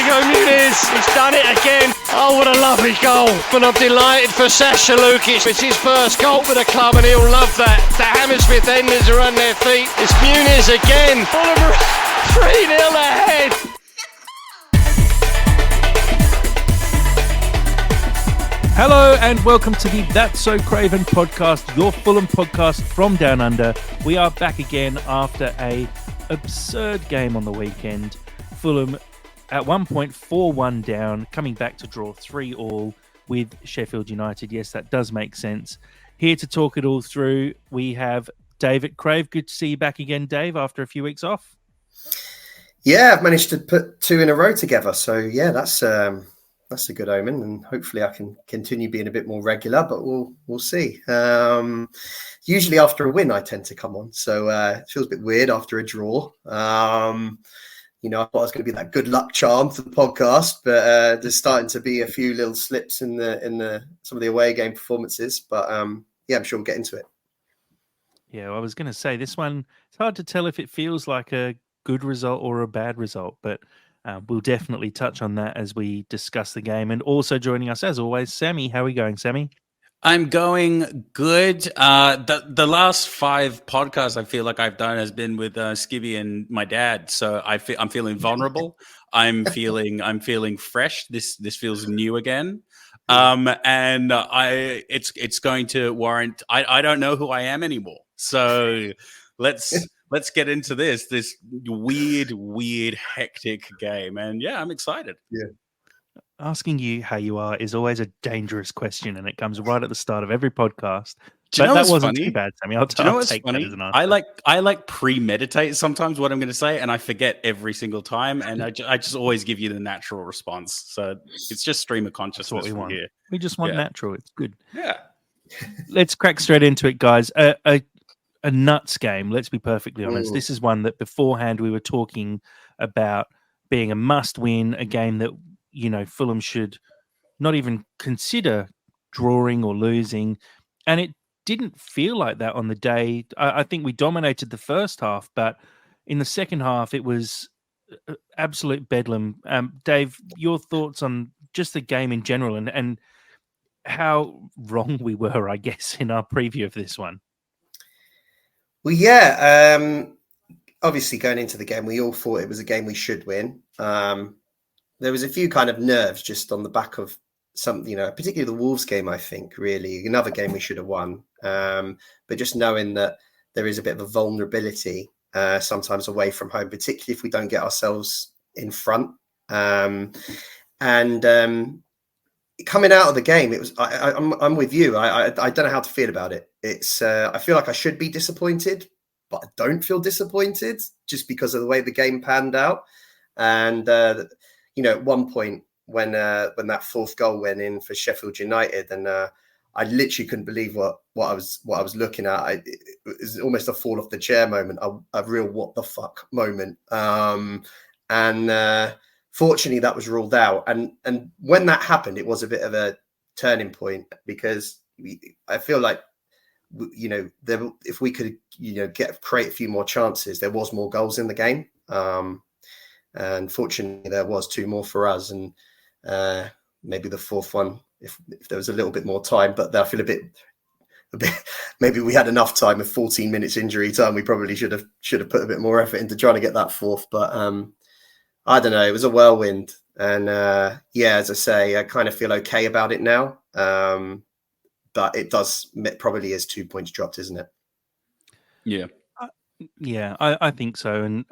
we go, Muniz. He's done it again. Oh, what a lovely goal. And I'm delighted for Sasha Lukic. It's his first goal for the club and he'll love that. The Hammersmith enders are on their feet. It's Muniz again. Fulham 3-0 ahead. Hello and welcome to the That's So Craven podcast, your Fulham podcast from Down Under. We are back again after a absurd game on the weekend. Fulham at one point 4-1 down, coming back to draw 3-3 with Sheffield United. Yes, that does make sense. Here to talk it all through, we have Dave at Crave. Good to see you back again, Dave, after a few weeks off. Yeah, I've managed to put two in a row together. So yeah, that's a good omen, and hopefully I can continue being a bit more regular, but we'll see. Usually after a win, I tend to come on. So it feels a bit weird after a draw. I thought I was going to be that good luck charm for the podcast, but there's starting to be a few little slips in some of the away game performances. But yeah, I'm sure we'll get into it. Yeah, well, I was going to say this one, it's hard to tell if it feels like a good result or a bad result, but we'll definitely touch on that as we discuss the game. And also joining us, as always, Sammy. How are we going, Sammy? I'm going good. The last 5 podcasts I feel like I've done has been with Skibby and my dad. So I'm feeling vulnerable. I'm feeling fresh. This feels new again. And it's going to warrant. I don't know who I am anymore. So let's get into this weird, hectic game. And yeah, I'm excited. Yeah. Asking you how you are is always a dangerous question, and it comes right at the start of every podcast. Do you know that what's wasn't funny? too bad, Sammy. Do you know what's take funny? that as an answer. I like premeditate sometimes what I'm going to say, and I forget every single time, and I just always give you the natural response. So it's just stream of consciousness. That's what we want. Here. We just want natural. It's good. Yeah. Let's crack straight into it, guys. A nuts game. Let's be perfectly honest. This is one that beforehand we were talking about being a must-win, a game that Fulham should not even consider drawing or losing, and it didn't feel like that on the day. I think we dominated the first half, but in the second half it was absolute bedlam. Dave, your thoughts on just the game in general and how wrong we were, I guess, in our preview of this one. Well, yeah, obviously going into the game, we all thought it was a game we should win. There was a few kind of nerves just on the back of some, particularly the Wolves game, I think, really. Another game we should have won. But just knowing that there is a bit of a vulnerability sometimes away from home, particularly if we don't get ourselves in front. And coming out of the game, it was. I'm with you. I don't know how to feel about it. It's. I feel like I should be disappointed, but I don't feel disappointed just because of the way the game panned out. And at one point when that fourth goal went in for Sheffield United, and I literally couldn't believe what I was looking at. It was almost a fall off the chair moment, a real what the fuck moment. And fortunately, that was ruled out. And when that happened, it was a bit of a turning point because I feel like if we could create a few more chances, there was more goals in the game. And fortunately, there was 2 more for us, and maybe the fourth one if there was a little bit more time. But I feel a bit. Maybe we had enough time with 14 minutes injury time. We probably should have put a bit more effort into trying to get that fourth. But I don't know. It was a whirlwind, and as I say, I kind of feel okay about it now. But it probably is 2 points dropped, isn't it? Yeah. I think so, and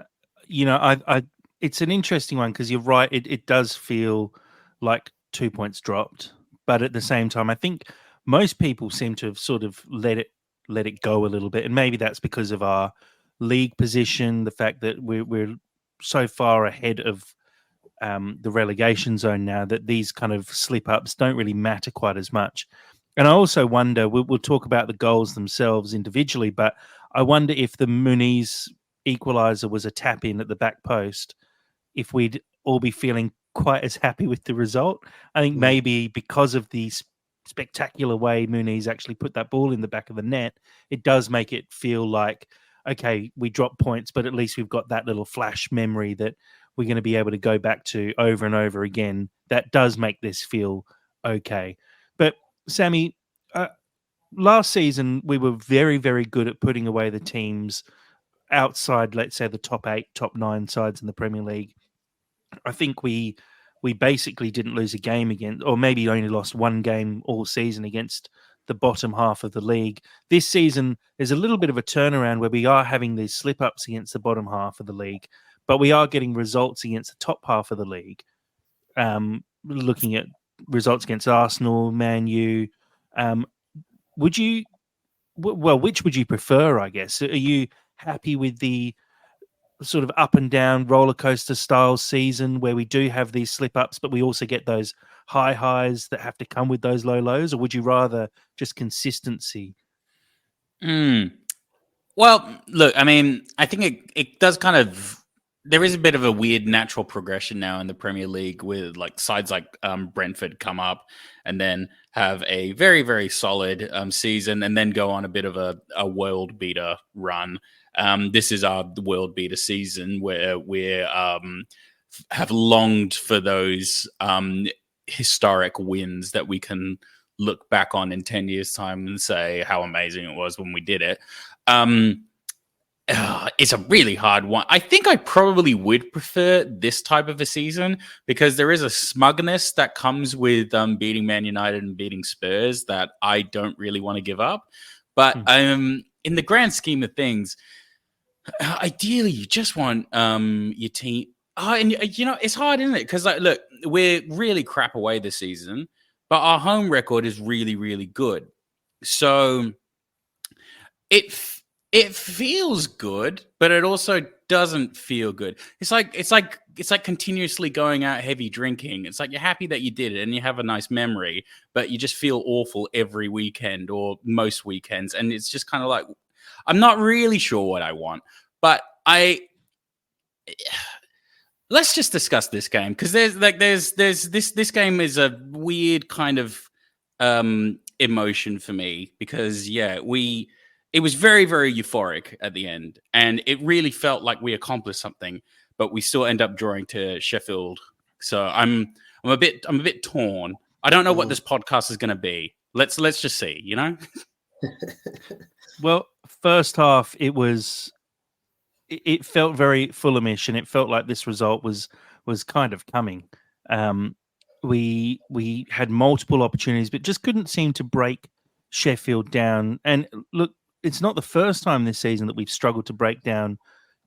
I it's an interesting one because you're right. It does feel like 2 points dropped, but at the same time, I think most people seem to have sort of let it go a little bit, and maybe that's because of our league position, the fact that we're so far ahead of the relegation zone now that these kind of slip-ups don't really matter quite as much. And I also wonder, we'll talk about the goals themselves individually, but I wonder if the Muniz equaliser was a tap-in at the back post, if we'd all be feeling quite as happy with the result. I think maybe because of the spectacular way Muniz actually put that ball in the back of the net, it does make it feel like, okay, we dropped points, but at least we've got that little flash memory that we're going to be able to go back to over and over again, that does make this feel okay. But Sammy, last season we were very, very good at putting away the teams outside, let's say, the top 8, top 9 sides in the Premier League. I think we basically didn't lose a game against, or maybe only lost one game all season against the bottom half of the league. This season is a little bit of a turnaround where we are having these slip-ups against the bottom half of the league, but we are getting results against the top half of the league. Looking at results against Arsenal, Man U, which would you prefer, I guess? Are you happy with the sort of up and down roller coaster style season where we do have these slip ups, but we also get those high highs that have to come with those low lows? Or would you rather just consistency? Well, look, I mean, I think it does kind of, there is a bit of a weird natural progression now in the Premier League with like sides like Brentford come up and then have a very, very solid season and then go on a bit of a world beater run. This is our world beater season where we have longed for those historic wins that we can look back on in 10 years' time and say how amazing it was when we did it. It's a really hard one. I think I probably would prefer this type of a season because there is a smugness that comes with beating Man United and beating Spurs that I don't really want to give up. But in the grand scheme of things, ideally, you just want your team. And you know, it's hard, isn't it? Because like, look, we're really crap away this season, but our home record is really, really good. So it feels good, but it also doesn't feel good. It's like continuously going out heavy drinking. It's like you're happy that you did it and you have a nice memory, but you just feel awful every weekend or most weekends, and it's just kind of like I'm not really sure what I want. But let's just discuss this game because there's this game is a weird kind of emotion for me because it was very, very euphoric at the end, and it really felt like we accomplished something, but we still end up drawing to Sheffield. So I'm a bit torn. I don't know what this podcast is going to be. Let's just see, you know. Well, first half it felt very Fulhamish, and it felt like this result was kind of coming. We had multiple opportunities, but just couldn't seem to break Sheffield down. And look, it's not the first time this season that we've struggled to break down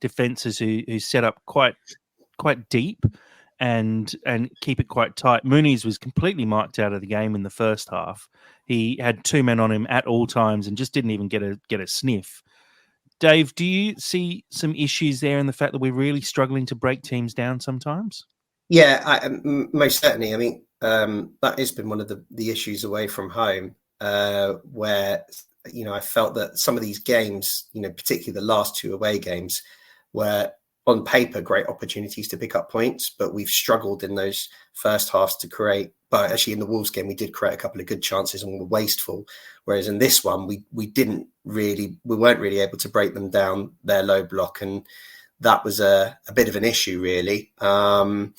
defenses who set up quite deep and keep it quite tight. Muniz was completely marked out of the game in the first half. He had 2 men on him at all times and just didn't even get a sniff. Dave, do you see some issues there in the fact that we're really struggling to break teams down sometimes? Yeah, most certainly. I mean, that has been one of the issues away from home, where I felt that some of these games, particularly the last 2 away games, were on paper great opportunities to pick up points, but we've struggled in those first halves to create. But actually, in the Wolves game, we did create a couple of good chances and were wasteful. Whereas in this one, we weren't really able to break them down their low block, and that was a bit of an issue, really. And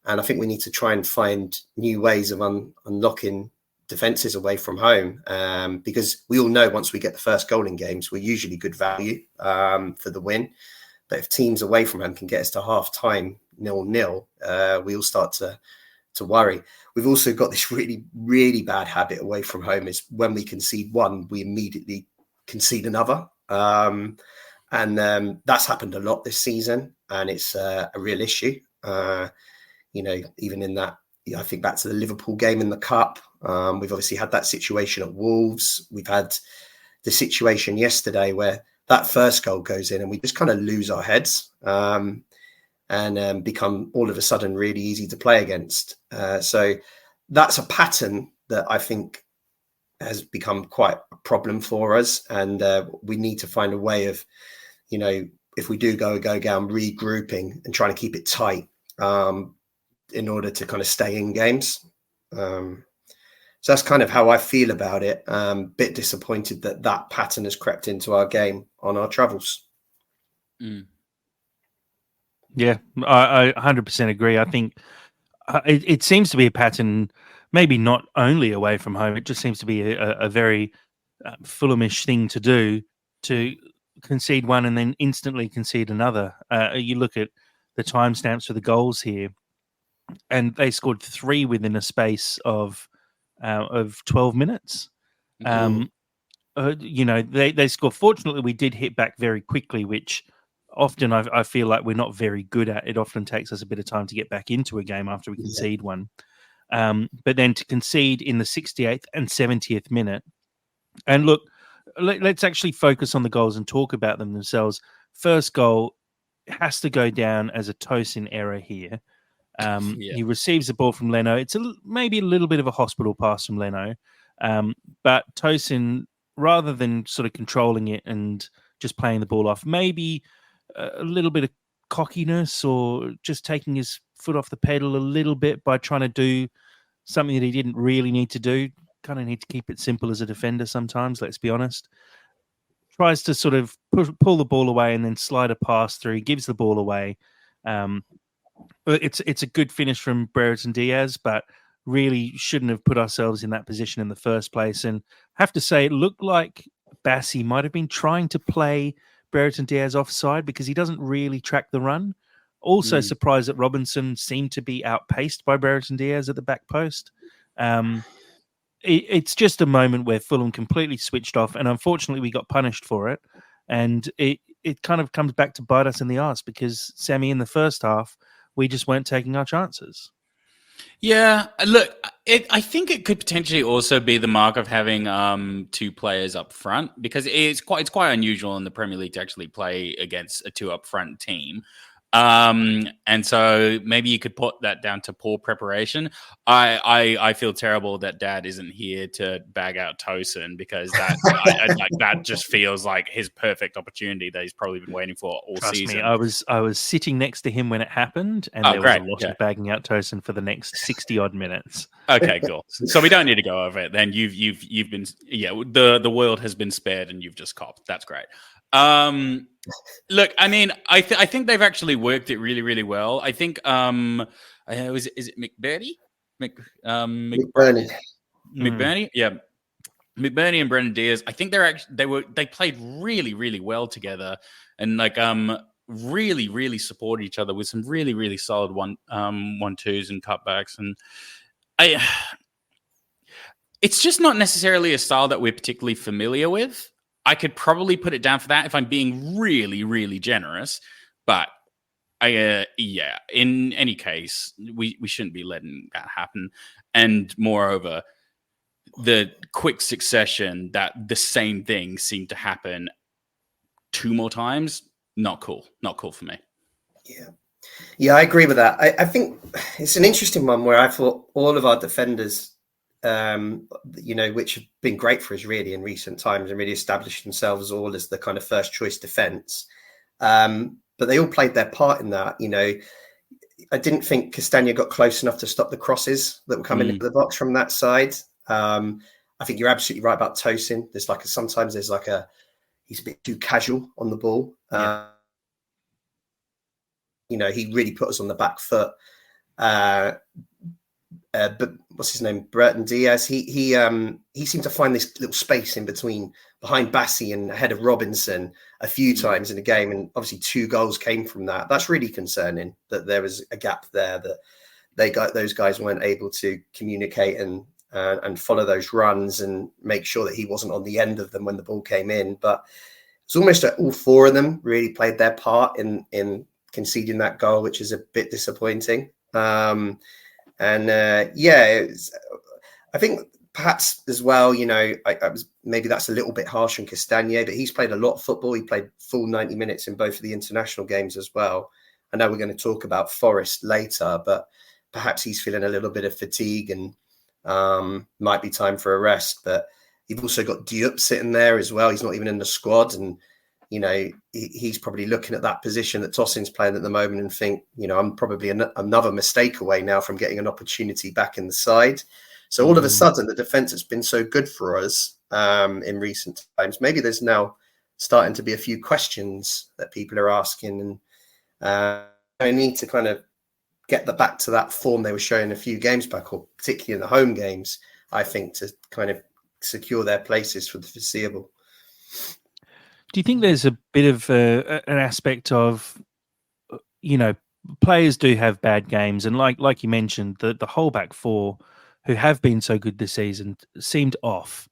I think we need to try and find new ways of unlocking defences away from home, because we all know once we get the first goal in games, we're usually good value for the win. But if teams away from home can get us to half time 0-0, we all start to worry. We've also got this really, really bad habit away from home is when we concede one, we immediately concede another. And that's happened a lot this season, and it's a real issue. Even in that, I think back to the Liverpool game in the Cup. We've obviously had that situation at Wolves. We've had the situation yesterday where that first goal goes in and we just kind of lose our heads and become all of a sudden really easy to play against. So that's a pattern that I think has become quite a problem for us. And we need to find a way of, if we do go down, regrouping and trying to keep it tight in order to kind of stay in games. So that's kind of how I feel about it. Bit disappointed that pattern has crept into our game on our travels. Yeah, I 100% agree. I think it seems to be a pattern, maybe not only away from home. It just seems to be a very Fulhamish thing to do, to concede one and then instantly concede another. You look at the timestamps for the goals here, and they scored 3 within a space of 12 minutes. Um, they score. Fortunately, we did hit back very quickly, which often I feel like we're not very good at. It often takes us a bit of time to get back into a game after we concede one. But then to concede in the 68th and 70th minute, and look, let's actually focus on the goals and talk about them themselves. First goal has to go down as a Tosin error here. He receives the ball from Leno. It's maybe a little bit of a hospital pass from Leno, but Tosin, rather than sort of controlling it and just playing the ball off, maybe a little bit of cockiness or just taking his foot off the pedal a little bit by trying to do something that he didn't really need to do. Kind of need to keep it simple as a defender sometimes, let's be honest. Tries to sort of pull the ball away and then slide a pass through, gives the ball away. It's a good finish from Brereton Diaz, but really shouldn't have put ourselves in that position in the first place. And I have to say, it looked like Bassi might have been trying to play Brereton Diaz offside because he doesn't really track the run. Also surprised that Robinson seemed to be outpaced by Brereton Diaz at the back post. It's just a moment where Fulham completely switched off, and unfortunately we got punished for it. And it kind of comes back to bite us in the arse because, Sammy, in the first half, we just weren't taking our chances. Yeah, look, I think it could potentially also be the mark of having 2 players up front, because it's quite unusual in the Premier League to actually play against a 2 up front team. And so maybe you could put that down to poor preparation. I feel terrible that Dad isn't here to bag out Tosin, because that just feels like his perfect opportunity that he's probably been waiting for all Trust season. me, I was sitting next to him when it happened, and there was a lot of bagging out Tosin for the next 60 odd minutes. Okay, cool. So we don't need to go over it. Then you've been, the world has been spared, and you've just copped. That's great. Look, I mean, I think they've actually worked it really, really well. I think is it McBurney? McBurney. McBurney? Yeah. McBurney and Brendan Diaz, I think they played really, really well together, and really, really supported each other with some really, really solid 1-2s and cutbacks. And it's just not necessarily a style that we're particularly familiar with. I could probably put it down for that if I'm being really, really generous. But in any case, we shouldn't be letting that happen. And moreover, the quick succession that the same thing seemed to happen 2 more times, not cool. Not cool for me. Yeah, I agree with that. I think it's an interesting one where I thought all of our defenders, which have been great for us really in recent times and really established themselves all as the kind of first choice defence. But they all played their part in that. I didn't think Castagna got close enough to stop the crosses that were coming into the box from that side. I think you're absolutely right about Tosin. Sometimes he's a bit too casual on the ball. He really put us on the back foot. But what's his name? Brereton Diaz. He seemed to find this little space in between, behind Bassi and ahead of Robinson a few times in the game, and obviously 2 goals came from that. That's really concerning that there was a gap there, that those guys weren't able to communicate and follow those runs and make sure that he wasn't on the end of them when the ball came in. But it's almost like all 4 of them really played their part in conceding that goal, which is a bit disappointing. I think perhaps as well, maybe that's a little bit harsh on Castagna, but he's played a lot of football. He played full 90 minutes in both of the international games as well. I know we're going to talk about Forest later, but perhaps he's feeling a little bit of fatigue and might be time for a rest. But you've also got Diop sitting there as well. He's not even in the squad, and he's probably looking at that position that Tosin's playing at the moment and think, I'm probably another mistake away now from getting an opportunity back in the side. So all of a sudden, the defence has been so good for us in recent times. Maybe there's now starting to be a few questions that people are asking. And they need to kind of get back to that form they were showing a few games back, or particularly in the home games, I think, to kind of secure their places for the foreseeable. Do you think there's a bit of an aspect of, players do have bad games, and like you mentioned, the whole back four who have been so good this season seemed off.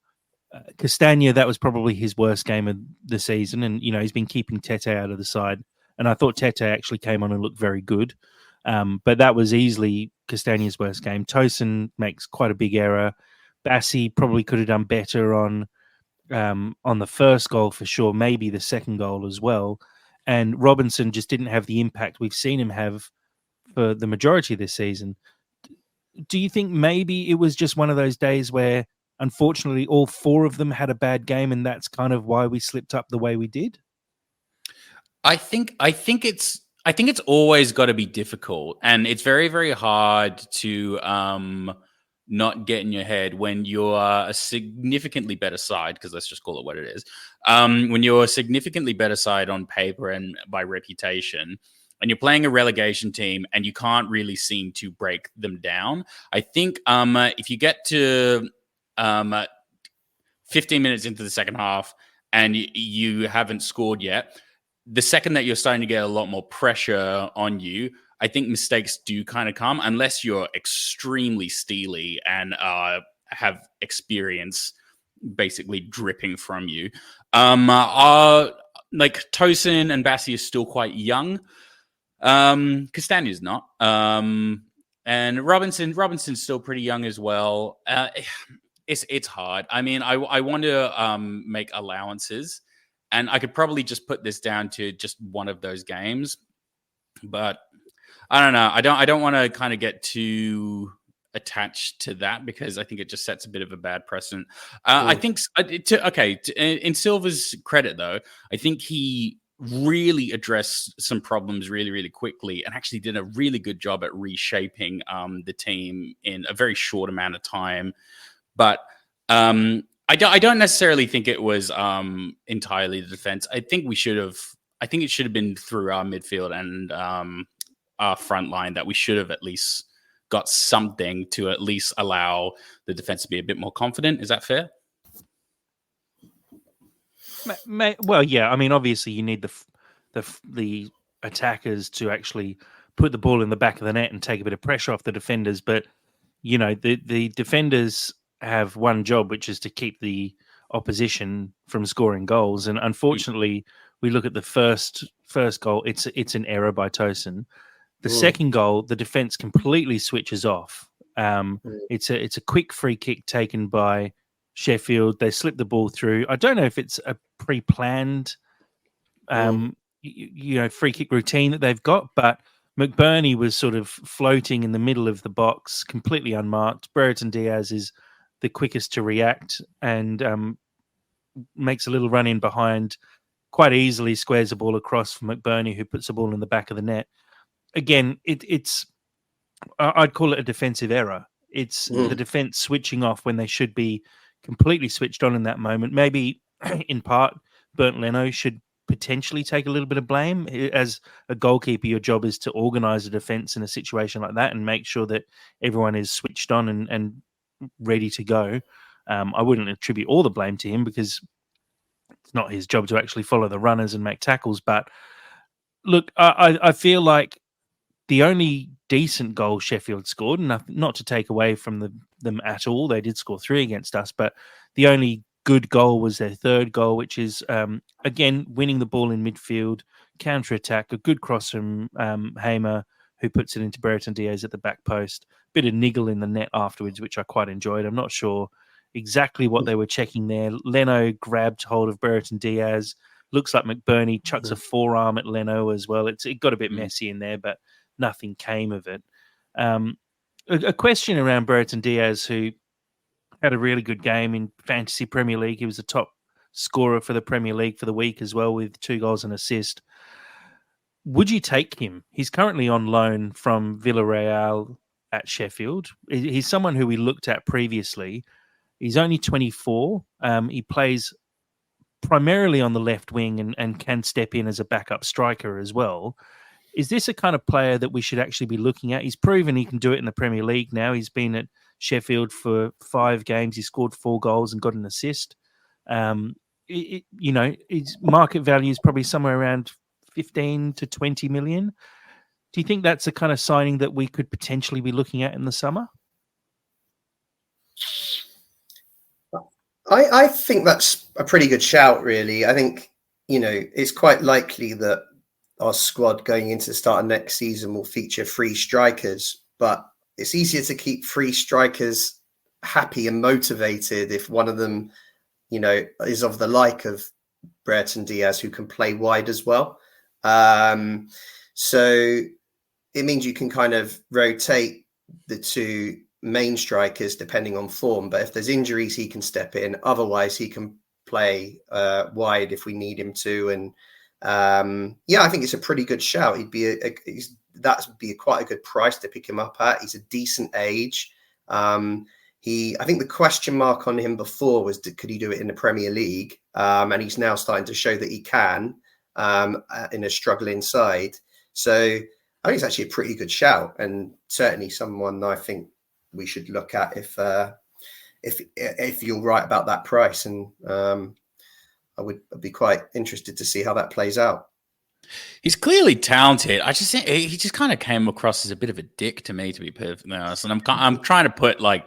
Castagna, that was probably his worst game of the season, and he's been keeping Tete out of the side. And I thought Tete actually came on and looked very good, but that was easily Castagna's worst game. Tosin makes quite a big error. Bassi probably could have done better on the first goal for sure, maybe the second goal as well. And Robinson just didn't have the impact we've seen him have for the majority of this season. Do you think maybe it was just one of those days where, unfortunately, all four of them had a bad game, and that's kind of why we slipped up the way we did? I think it's always got to be difficult, and it's very, very hard to not get in your head when you're a significantly better side, because let's just call it what it is. When you're a significantly better side on paper and by reputation, and you're playing a relegation team and you can't really seem to break them down. I think if you get to 15 minutes into the second half and you haven't scored yet, the second that you're starting to get a lot more pressure on you, I think mistakes do kind of come, unless you're extremely steely and have experience basically dripping from you. Like Tosin and Bassi are still quite young. Castagna's not. And Robinson's still pretty young as well. It's hard. I mean, I want to make allowances, and I could probably just put this down to just one of those games, but I don't know. I don't want to kind of get too attached to that, because I think it just sets a bit of a bad precedent. I think in Silva's credit though, I think he really addressed some problems really, really quickly, and actually did a really good job at reshaping the team in a very short amount of time. But I don't necessarily think it was entirely the defense. I think it should have been through our midfield and our front line that we should have at least got something to at least allow the defense to be a bit more confident. Is that fair? Well, yeah. I mean, obviously, you need the attackers to actually put the ball in the back of the net and take a bit of pressure off the defenders. But the defenders have one job, which is to keep the opposition from scoring goals. And unfortunately, we look at the first goal. It's an error by Tosin. The second goal, the defense completely switches off. It's a quick free kick taken by Sheffield. They slip the ball through. I don't know if it's a pre-planned free kick routine that they've got, but McBurney was sort of floating in the middle of the box, completely unmarked. Brereton Diaz is the quickest to react and makes a little run in behind, quite easily squares the ball across for McBurney, who puts the ball in the back of the net. Again, I'd call it a defensive error. It's the defense switching off when they should be completely switched on in that moment. Maybe in part, Bernd Leno should potentially take a little bit of blame. As a goalkeeper, your job is to organise a defence in a situation like that and make sure that everyone is switched on and ready to go. I wouldn't attribute all the blame to him, because it's not his job to actually follow the runners and make tackles. But look, I feel like the only decent goal Sheffield scored, not to take away from them at all, they did score 3 against us, but the only good goal was their third goal, which is, again, winning the ball in midfield, counter-attack, a good cross from Hamer, who puts it into Brereton Diaz at the back post. Bit of niggle in the net afterwards, which I quite enjoyed. I'm not sure exactly what they were checking there. Leno grabbed hold of Brereton Diaz. Looks like McBurney chucks a forearm at Leno as well. It got a bit messy in there, but nothing came of it. A question around Brereton Diaz, who had a really good game in Fantasy Premier League. He was the top scorer for the Premier League for the week as well, with 2 goals and assist. Would you take him? He's currently on loan from Villarreal at Sheffield. He's someone who we looked at previously. He's only 24. He plays primarily on the left wing and can step in as a backup striker as well. Is this a kind of player that we should actually be looking at? He's proven he can do it in the Premier League now. He's been at Sheffield for 5 games. He scored 4 goals and got an assist. His market value is probably somewhere around 15 to 20 million. Do you think that's the kind of signing that we could potentially be looking at in the summer? I think that's a pretty good shout, really. I think, it's quite likely that our squad going into the start of next season will feature 3 strikers, but it's easier to keep 3 strikers happy and motivated if one of them, is of the like of Brereton Diaz, who can play wide as well. So it means you can kind of rotate the 2 main strikers depending on form. But if there's injuries, he can step in. Otherwise, he can play wide if we need him to. And I think it's a pretty good shout. He'd be that'd be quite a good price to pick him up at. He's a decent age. I think the question mark on him before was, could he do it in the Premier League? And he's now starting to show that he can in a struggling side. So I think it's actually a pretty good shout, and certainly someone I think we should look at if you're right about that price. And I would be quite interested to see how that plays out. He's clearly talented. I just think he just kind of came across as a bit of a dick to me, to be perfectly honest. And I'm trying to put like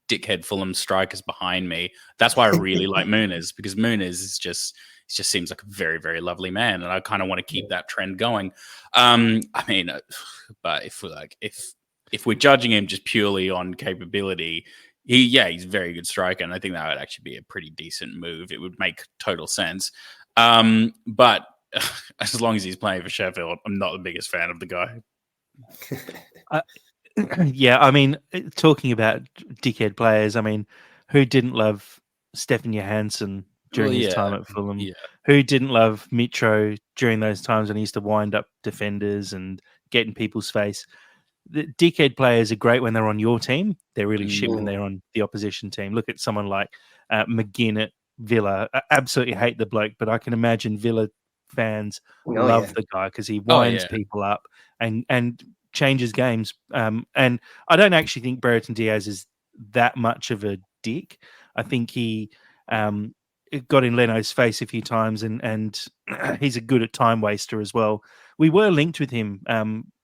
dickhead Fulham strikers behind me. That's why I really like Muniz, because Muniz is just seems like a very, very lovely man, and I kind of want to keep that trend going. But if we're judging him just purely on capability, he's a very good striker, and I think that would actually be a pretty decent move. It would make total sense. But as long as he's playing for Sheffield, I'm not the biggest fan of the guy. Talking about dickhead players, who didn't love Stefan Johansson during his time at Fulham? Yeah. Who didn't love Mitro during those times when he used to wind up defenders and get in people's face? The dickhead players are great when they're on your team. They're really shit when they're on the opposition team. Look at someone like McGinn at Villa. I absolutely hate the bloke, but I can imagine Villa fans love the guy because he winds people up and changes games. And I don't actually think Brereton Diaz is that much of a dick. I think he got in Leno's face a few times, and he's a good at time waster as well. We were linked with him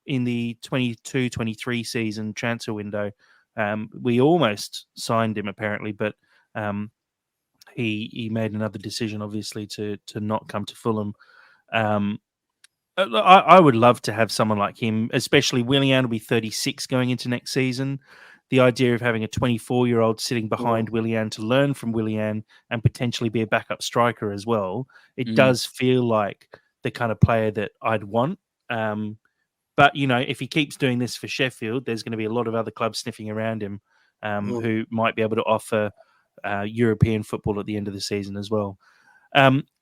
in the 22-23 season transfer window. We almost signed him apparently, but he made another decision, obviously, to not come to Fulham. I would love to have someone like him, especially Willian will be 36 going into next season. The idea of having a 24-year-old sitting behind Willian to learn from Willian and potentially be a backup striker as well, it does feel like the kind of player that I'd want. But, if he keeps doing this for Sheffield, there's going to be a lot of other clubs sniffing around him who might be able to offer European football at the end of the season as well.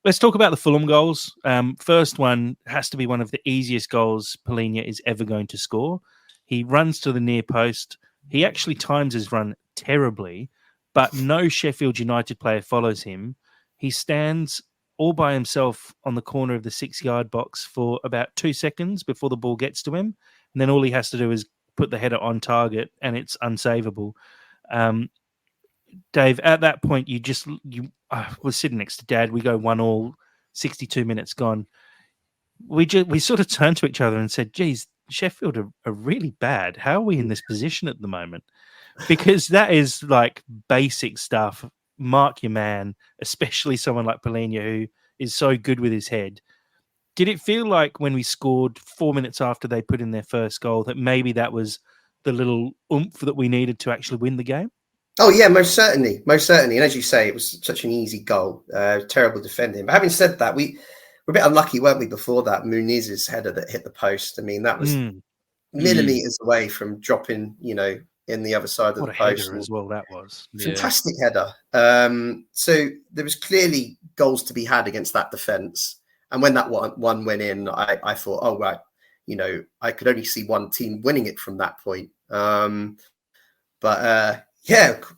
Let's talk about the Fulham goals. First one has to be one of the easiest goals Palhinha is ever going to score. He runs to the near post. He actually times his run terribly, but no Sheffield United player follows him. He stands all by himself on the corner of the 6-yard box for about 2 seconds before the ball gets to him. And then all he has to do is put the header on target, and it's unsavable. Dave, at that point, you was sitting next to Dad. We go 1-1, 62 minutes gone. We sort of turned to each other and said, geez, Sheffield are really bad. How are we in this position at the moment? Because that is like basic stuff. Mark your man, especially someone like Palhinha, who is so good with his head. Did it feel like when we scored 4 minutes after they put in their first goal that maybe that was the little oomph that we needed to actually win the game? Oh, yeah, most certainly. And as you say, it was such an easy goal. Terrible defending. But having said that, we're a bit unlucky, weren't we, before that? Muniz's header that hit the post. I mean, that was millimetres away from dropping, in the other side of the post. Header as well, that was. Fantastic header. So there was clearly goals to be had against that defence. And when that one went in, I thought, oh, right, I could only see one team winning it from that point. But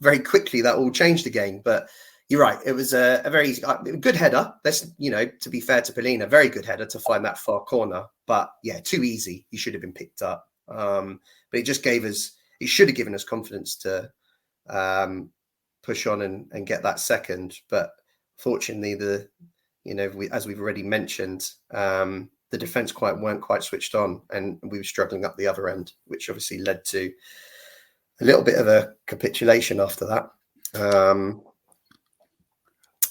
very quickly that all changed again. But You're right. It was a very good header. That's, to be fair to Polina, very good header to find that far corner. But yeah, too easy. He should have been picked up. But it just it should have given us confidence to push on and get that second. But fortunately, as we've already mentioned, the defence weren't quite switched on, and we were struggling up the other end, which obviously led to a little bit of a capitulation after that.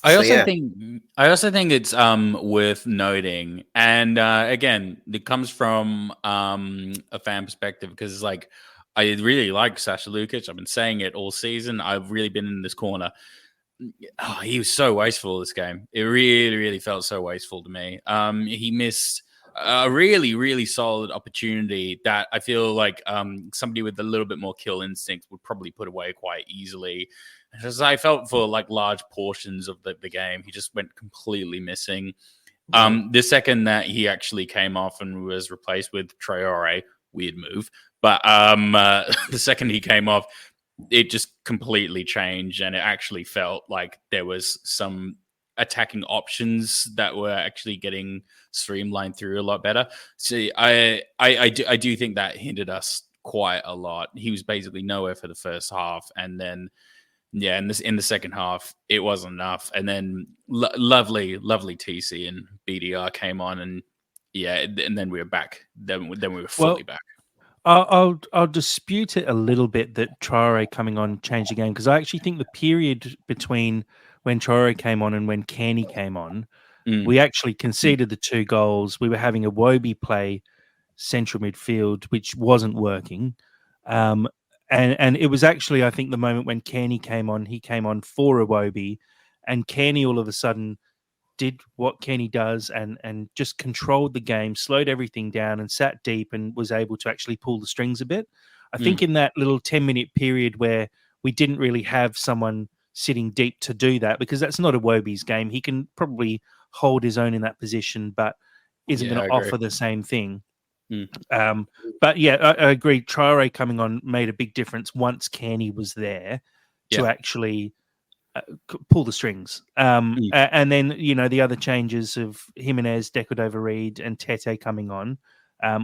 I also think it's worth noting, and again, it comes from a fan perspective, because it's like, I really like Sasha Lukic. I've been saying it all season. I've really been in this corner. Oh, he was so wasteful this game. It really, really felt so wasteful to me. He missed a really, really solid opportunity that I feel like somebody with a little bit more kill instinct would probably put away quite easily. As I felt for like large portions of the game, he just went completely missing. The second that he actually came off and was replaced with Traore, weird move, but the second he came off, it just completely changed, and it actually felt like there was some attacking options that were actually getting streamlined through a lot better. See, I do think that hindered us quite a lot. He was basically nowhere for the first half, and then in the second half it wasn't enough. And then lovely TC and BDR came on, and then we were back. Then we were fully back. I'll dispute it a little bit that Traore coming on changed the game, because I actually think the period between when Traore came on and when Kearney came on, we actually conceded the 2 goals. We were having a Wobie play central midfield, which wasn't working. And it was actually, I think, the moment when Kearney came on, he came on for Iwobi, and Kearney all of a sudden did what Kearney does and just controlled the game, slowed everything down, and sat deep and was able to actually pull the strings a bit. I think in that little 10-minute period where we didn't really have someone sitting deep to do that, because that's not Iwobi's game. He can probably hold his own in that position, but isn't going to offer the same thing. But yeah, I agree. Traore coming on made a big difference once Kearney was there to actually pull the strings. And then, the other changes of Muniz, Decordova-Reid and Tete coming on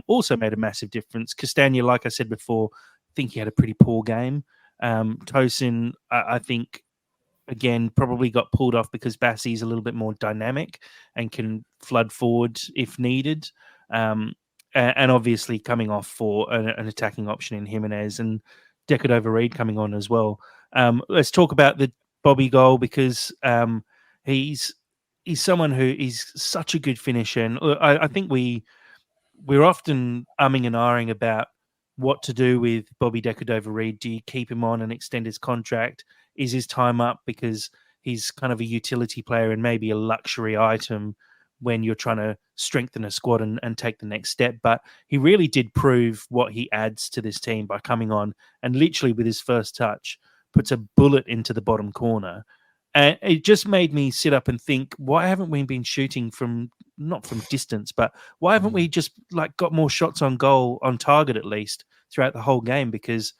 also made a massive difference. Castagna, like I said before, I think he had a pretty poor game. Tosin, I think, again, probably got pulled off because Bassey's a little bit more dynamic and can flood forward if needed. And obviously coming off for an attacking option in Muniz, and Decordova-Reid coming on as well. Let's talk about the Bobby goal, because he's someone who is such a good finisher. And I think we're often umming and ahhing about what to do with Bobby Decordova-Reid. Do you keep him on and extend his contract? Is his time up because he's kind of a utility player and maybe a luxury item when you're trying to strengthen a squad and take the next step? But he really did prove what he adds to this team by coming on and literally with his first touch puts a bullet into the bottom corner. And it just made me sit up and think, why haven't we been shooting not from distance, but why haven't we just got more shots on goal, on target at least, throughout the whole game? Because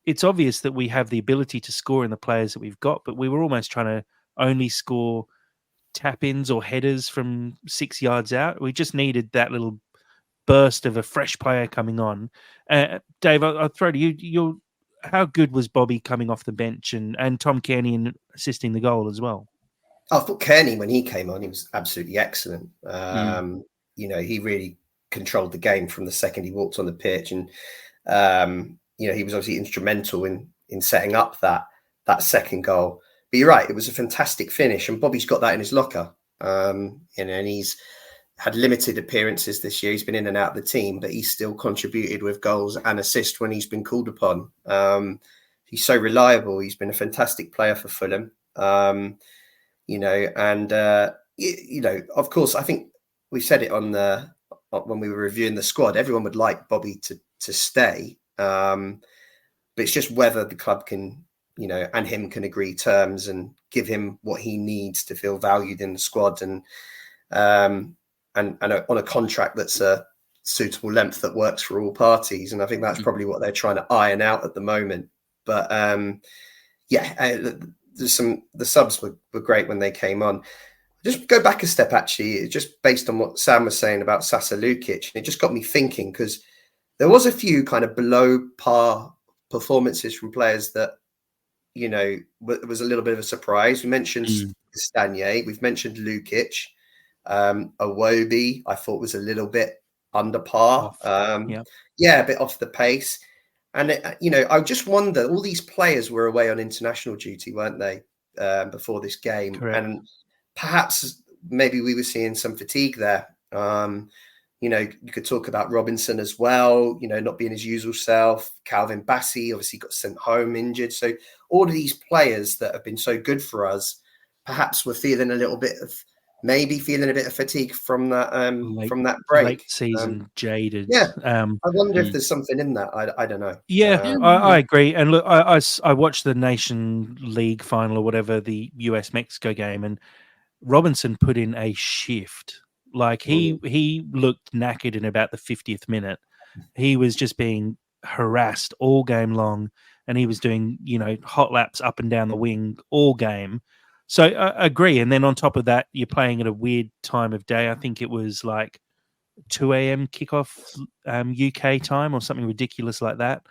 it's obvious that we have the ability to score in the players that we've got, but we were almost trying to only score tap-ins or headers from 6 yards out. We just needed that little burst of a fresh player coming on. Dave, I'll throw to you. How good was Bobby coming off the bench and Tom Kearney in assisting the goal as well? I thought Kearney, when he came on, he was absolutely excellent. He really controlled the game from the second he walked on the pitch, and he was obviously instrumental in setting up that second goal. But you're right, it was a fantastic finish, and Bobby's got that in his locker. And he's had limited appearances this year. He's been in and out of the team, but he's still contributed with goals and assists when he's been called upon. He's so reliable. He's been a fantastic player for Fulham. Of course, I think we said it when we were reviewing the squad, everyone would like Bobby to stay. But it's just whether the club can, and him can agree terms and give him what he needs to feel valued in the squad, and on a contract that's a suitable length that works for all parties. And I think that's probably what they're trying to iron out at the moment. But the subs were great when they came on. Just go back a step, actually, just based on what Sam was saying about Sasa Lukic. It just got me thinking, because there was a few kind of below par performances from players that, you know, was a little bit of a surprise. We mentioned Stanier, we've mentioned Lukic, Iwobi, I thought was a little bit under par. Yeah, a bit off the pace. And, you know, I just wonder, all these players were away on international duty, weren't they, before this game? Correct. And perhaps maybe we were seeing some fatigue there. You know, you could talk about Robinson as well, you know, not being his usual self. Calvin Bassey obviously got sent home injured. So all of these players that have been so good for us, perhaps were feeling a little bit of, maybe feeling a bit of fatigue from that break. Late season jaded. Yeah. I wonder if there's something in that. I don't know. Yeah, I agree. And look, I watched the Nation League final or whatever, the US Mexico game, and Robinson put in a shift. Like he looked knackered in about the 50th minute. He was just being harassed all game long, and he was doing, you know, hot laps up and down the wing all game. So I agree. And then on top of that, you're playing at a weird time of day. I think it was like 2 a.m. kickoff UK time or something ridiculous like that.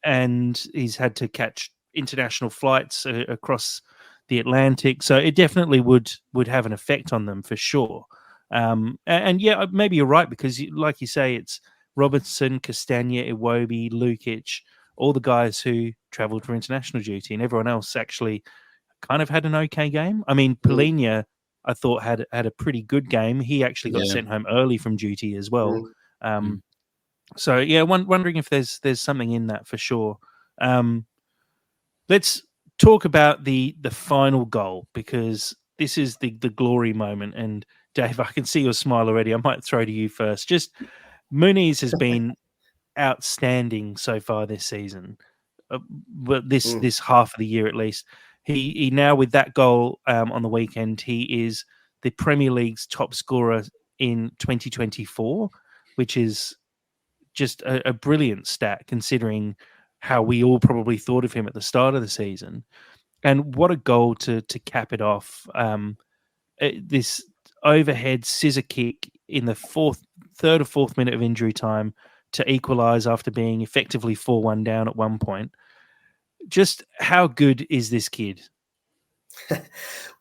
And he's had to catch international flights across the Atlantic. So it definitely would have an effect on them for sure. And yeah, maybe you're right, because like you say, it's Robertson, Castagna, Iwobi, Lukic, all the guys who travelled for international duty, and everyone else actually kind of had an okay game. I mean, Polina, I thought had a pretty good game. He actually got sent home early from duty as well. So yeah, wondering if there's something in that for sure. Let's talk about the final goal, because this is the glory moment. And Dave, I can see your smile already. I might throw to you first. Just Muniz has been outstanding so far this season, but this half of the year at least. He now, with that goal on the weekend, he is the Premier League's top scorer in 2024, which is just a brilliant stat considering how we all probably thought of him at the start of the season. And what a goal to cap it off. This overhead scissor kick in the third or fourth minute of injury time to equalise after being effectively 4-1 down at one point. Just how good is this kid?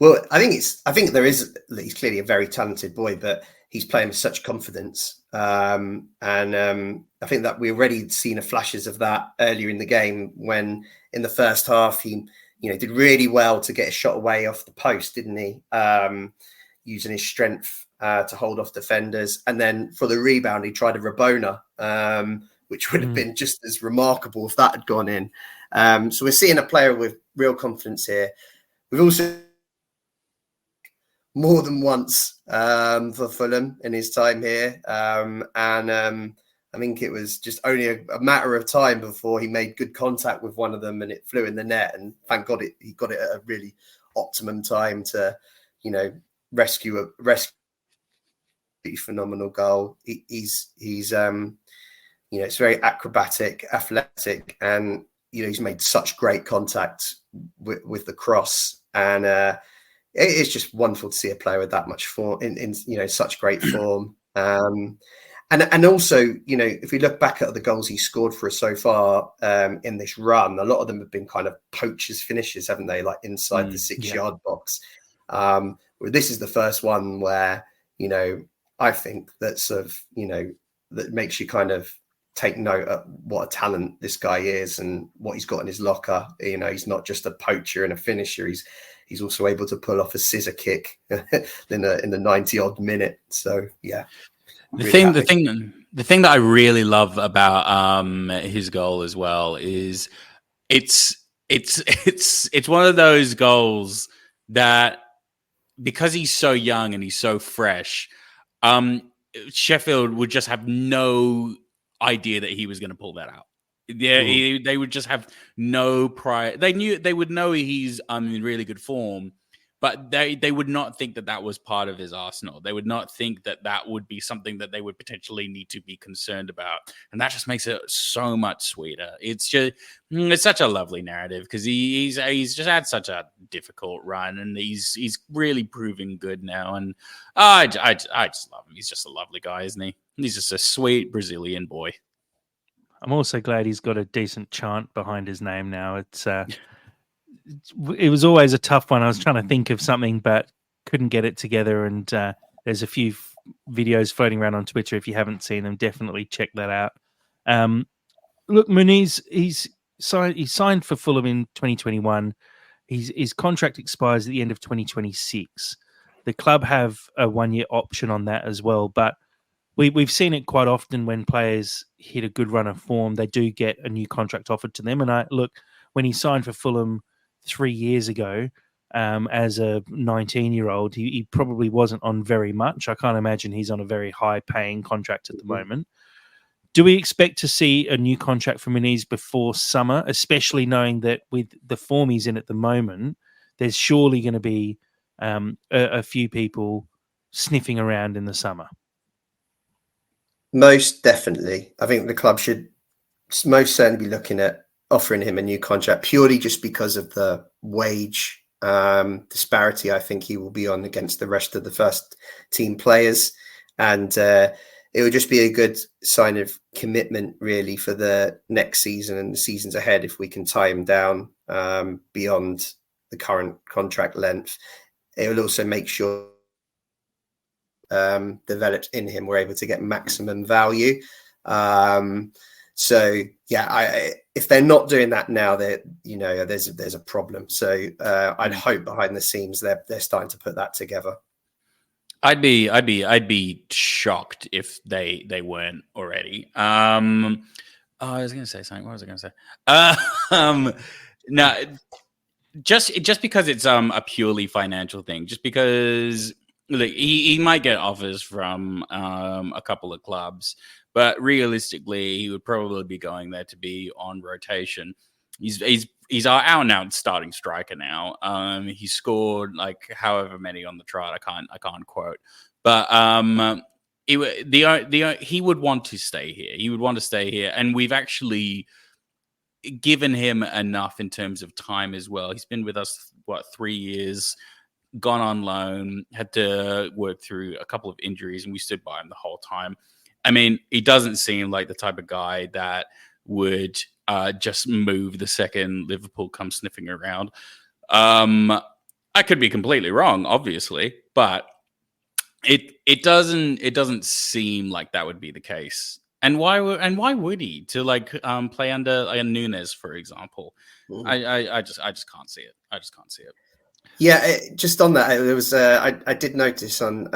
Well, he's clearly a very talented boy, but he's playing with such confidence. And I think that we already seen flashes of that earlier in the game, when in the first half he, you know, did really well to get a shot away off the post, didn't he? Using his strength to hold off defenders. And then for the rebound, he tried a Rabona, which would have been just as remarkable if that had gone in. So we're seeing a player with real confidence here. We've also more than once for Fulham in his time here. I think it was just only a matter of time before he made good contact with one of them and it flew in the net. And thank God he got it at a really optimum time to, you know, rescue a phenomenal goal. He's you know, it's very acrobatic, athletic, and, you know, he's made such great contact with the cross. And it's just wonderful to see a player with that much form in you know, such great form. And also, you know, if we look back at the goals he scored for us so far in this run, a lot of them have been kind of poachers finishes, haven't they? Like inside the 6-yard box. This is the first one where, you know, I think that sort of, you know, that makes you kind of take note of what a talent this guy is and what he's got in his locker. You know, he's not just a poacher and a finisher. He's also able to pull off a scissor kick in the 90-odd minute. So yeah. The thing that I really love about his goal as well is it's one of those goals that, because he's so young and he's so fresh, Sheffield would just have no idea that he was going to pull that out. They would just have no prior. They would know he's in really good form, but they would not think that that was part of his arsenal. They would not think that that would be something that they would potentially need to be concerned about. And that just makes it so much sweeter. It's such a lovely narrative because he's just had such a difficult run, and he's really proving good now. And I just love him. He's just a lovely guy, isn't he? He's just a sweet Brazilian boy. I'm also glad he's got a decent chant behind his name now. It was always a tough one. I was trying to think of something, but couldn't get it together. And there's a few videos floating around on Twitter. If you haven't seen them, definitely check that out. Look, Muniz, he's signed for Fulham in 2021. His contract expires at the end of 2026. The club have a 1-year option on that as well, but we've seen it quite often when players hit a good run of form, they do get a new contract offered to them. And when he signed for Fulham 3 years ago as a 19-year-old, he probably wasn't on very much. I can't imagine he's on a very high-paying contract at the moment. Do we expect to see a new contract from Muniz before summer, especially knowing that with the form he's in at the moment, there's surely going to be a few people sniffing around in the summer? Most definitely. I think the club should most certainly be looking at offering him a new contract purely just because of the wage disparity I think he will be on against the rest of the first team players. And it would just be a good sign of commitment really for the next season and the seasons ahead if we can tie him down beyond the current contract length. It will also make sure developed in him, we're able to get maximum value. So yeah, if they're not doing that now, there's a problem. So I'd hope behind the scenes they're starting to put that together. I'd be shocked if they weren't already. I was going to say something. What was I going to say? No, just because it's a purely financial thing. Just because look, he might get offers from a couple of clubs, but realistically, he would probably be going there to be on rotation. He's our out-and-out starting striker now. He scored like however many on the trot. I can't quote, but he would want to stay here. He would want to stay here, and we've actually given him enough in terms of time as well. He's been with us 3 years. Gone on loan, had to work through a couple of injuries, and we stood by him the whole time. I mean, he doesn't seem like the type of guy that would just move the second Liverpool comes sniffing around. I could be completely wrong, obviously, but it doesn't seem like that would be the case. And why would he to play under Muniz, for example? I just can't see it. I just can't see it. Yeah, just on that, there was I did notice on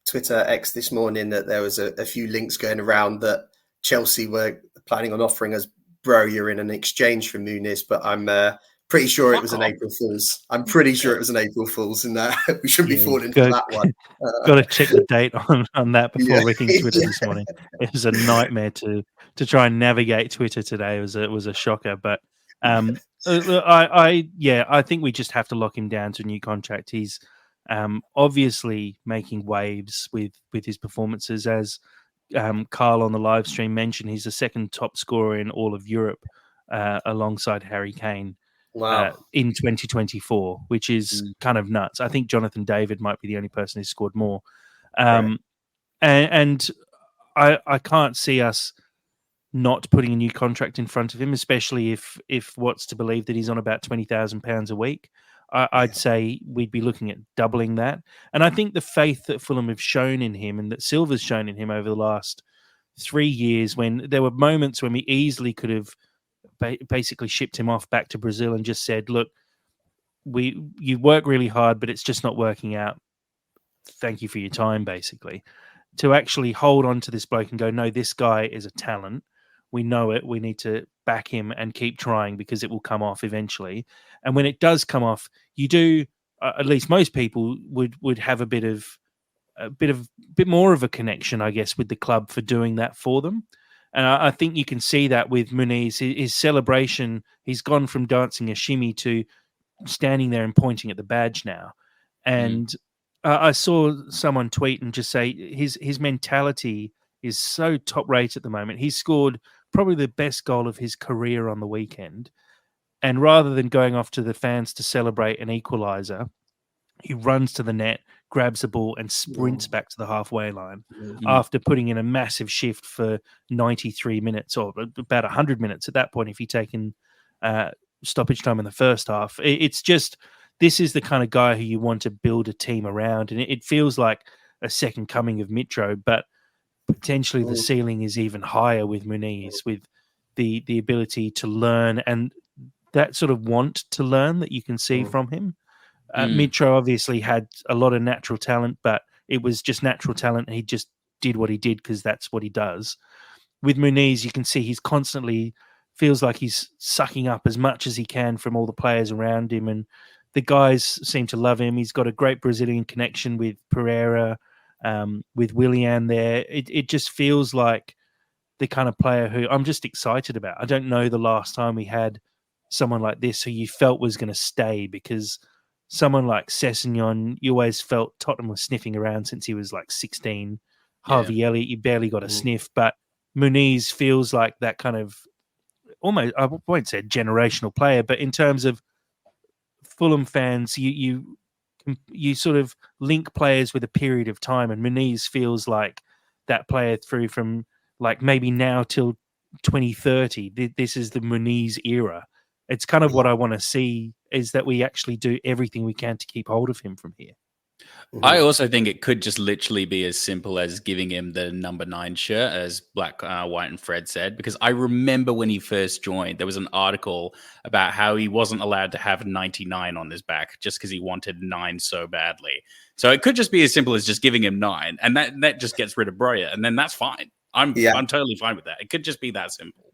Twitter X this morning that there was a few links going around that Chelsea were planning on offering us Broja in an exchange for Muniz, but I'm pretty sure it was an April Fool's. I'm pretty sure it was an April Fool's, and we shouldn't be falling into that one. Got to check the date on that before reading Twitter this morning. It was a nightmare to try and navigate Twitter today. It was a shocker, but I think we just have to lock him down to a new contract. He's obviously making waves with his performances. As Carl on the live stream mentioned, he's the second top scorer in all of Europe alongside Harry Kane. Wow. In 2024, which is kind of nuts. I think Jonathan David might be the only person who's scored more. And I can't see us not putting a new contract in front of him, especially if what's to believe that he's on about £20,000 a week. I'd say we'd be looking at doubling that. And I think the faith that Fulham have shown in him and that Silva's shown in him over the last 3 years, when there were moments when we easily could have basically shipped him off back to Brazil and just said, look, you work really hard, but it's just not working out. Thank you for your time, basically. To actually hold on to this bloke and go, no, this guy is a talent. We know it. We need to back him and keep trying because it will come off eventually. And when it does come off, you do, at least most people would have a bit more of a connection, I guess, with the club for doing that for them. And I think you can see that with Muniz, his celebration. He's gone from dancing a shimmy to standing there and pointing at the badge now. And I saw someone tweet and just say his mentality is so top rate at the moment. He scored probably the best goal of his career on the weekend. And rather than going off to the fans to celebrate an equaliser, he runs to the net, grabs the ball, and sprints back to the halfway line after putting in a massive shift for 93 minutes or about 100 minutes at that point if he'd taken stoppage time in the first half. It's just, this is the kind of guy who you want to build a team around. And it feels like a second coming of Mitro, but potentially the ceiling is even higher with Muniz, with the ability to learn and that sort of want to learn that you can see from him. Mitro obviously had a lot of natural talent, but it was just natural talent. He just did what he did because that's what he does. With Muniz, you can see he's constantly feels like he's sucking up as much as he can from all the players around him, and the guys seem to love him. He's got a great Brazilian connection with Pereira, with Willian there. It just feels like the kind of player who I'm just excited about. I don't know the last time we had someone like this who you felt was going to stay, because someone like Sessegnon, you always felt Tottenham was sniffing around since he was like 16. Harvey Elliott, you barely got a sniff, but Muniz feels like that kind of almost, I won't say generational player, but in terms of Fulham fans, you sort of link players with a period of time, and Muniz feels like that player through from like maybe now till 2030. This is the Muniz era. It's kind of what I want to see, is that we actually do everything we can to keep hold of him from here. I also think it could just literally be as simple as giving him the number 9 shirt, as Black, White and Fred said, because I remember when he first joined, there was an article about how he wasn't allowed to have 99 on his back just because he wanted 9 so badly. So it could just be as simple as just giving him 9, and that just gets rid of Broja, and then that's fine. I'm totally fine with that. It could just be that simple.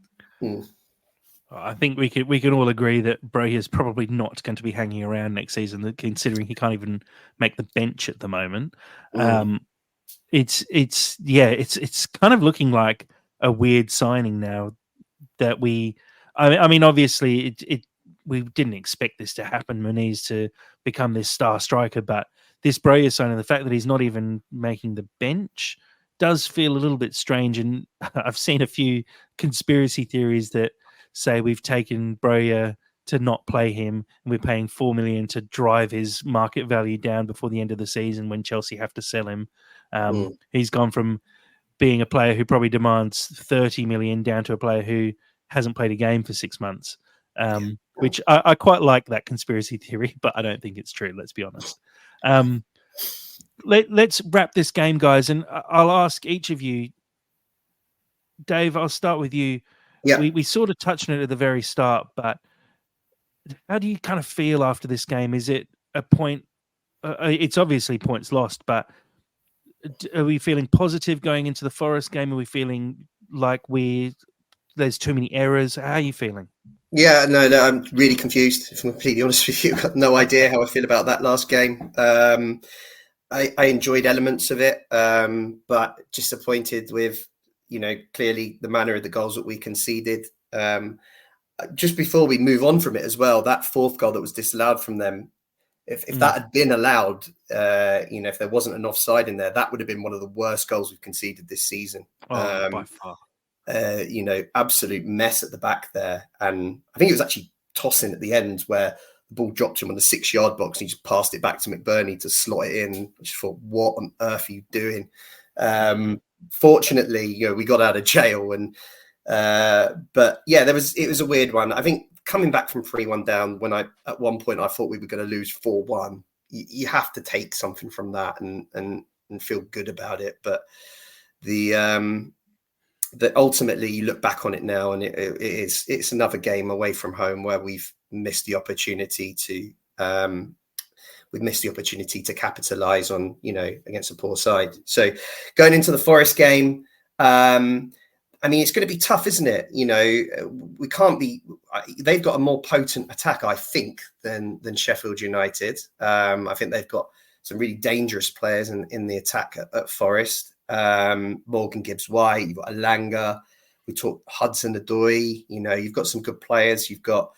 I think we can all agree that Broja is probably not going to be hanging around next season, considering he can't even make the bench at the moment. It's kind of looking like a weird signing now that I mean, obviously we didn't expect this to happen, Muniz to become this star striker, but this Broja signing, the fact that he's not even making the bench does feel a little bit strange. And I've seen a few conspiracy theories that say we've taken Broja to not play him, and we're paying $4 million to drive his market value down before the end of the season when Chelsea have to sell him. He's gone from being a player who probably demands 30 million down to a player who hasn't played a game for 6 months, which I quite like that conspiracy theory, but I don't think it's true. Let's be honest. Let's wrap this game, guys, and I'll ask each of you. Dave, I'll start with you. Yeah. We sort of touched on it at the very start, but how do you kind of feel after this game? Is it a point? It's obviously points lost, but are we feeling positive going into the Forest game? Are we feeling like there's too many errors? How are you feeling? Yeah, no, I'm really confused. If I'm completely honest with you, I've got no idea how I feel about that last game. I enjoyed elements of it, but disappointed with, clearly the manner of the goals that we conceded. Just before we move on from it as well, that fourth goal that was disallowed from them, if that had been allowed, if there wasn't an offside in there, that would have been one of the worst goals we've conceded this season. By far. Absolute mess at the back there. And I think it was actually tossing at the end where the ball dropped him on the 6-yard box and he just passed it back to McBurney to slot it in. I just thought, what on earth are you doing? Fortunately, we got out of jail, and but yeah, it was a weird one. I think coming back from 3-1 down, when at one point I thought we were going to lose 4-1, you have to take something from that and feel good about it. But that ultimately you look back on it now, and it's another game away from home where we've missed the opportunity to capitalize on, against a poor side. So going into the Forest game, it's going to be tough, isn't it? We can't be. They've got a more potent attack, I think, than Sheffield United. I think they've got some really dangerous players in the attack at Forest. Morgan Gibbs-White, you've got Alanga. We talked Hudson-Odoi. You've got some good players. You've got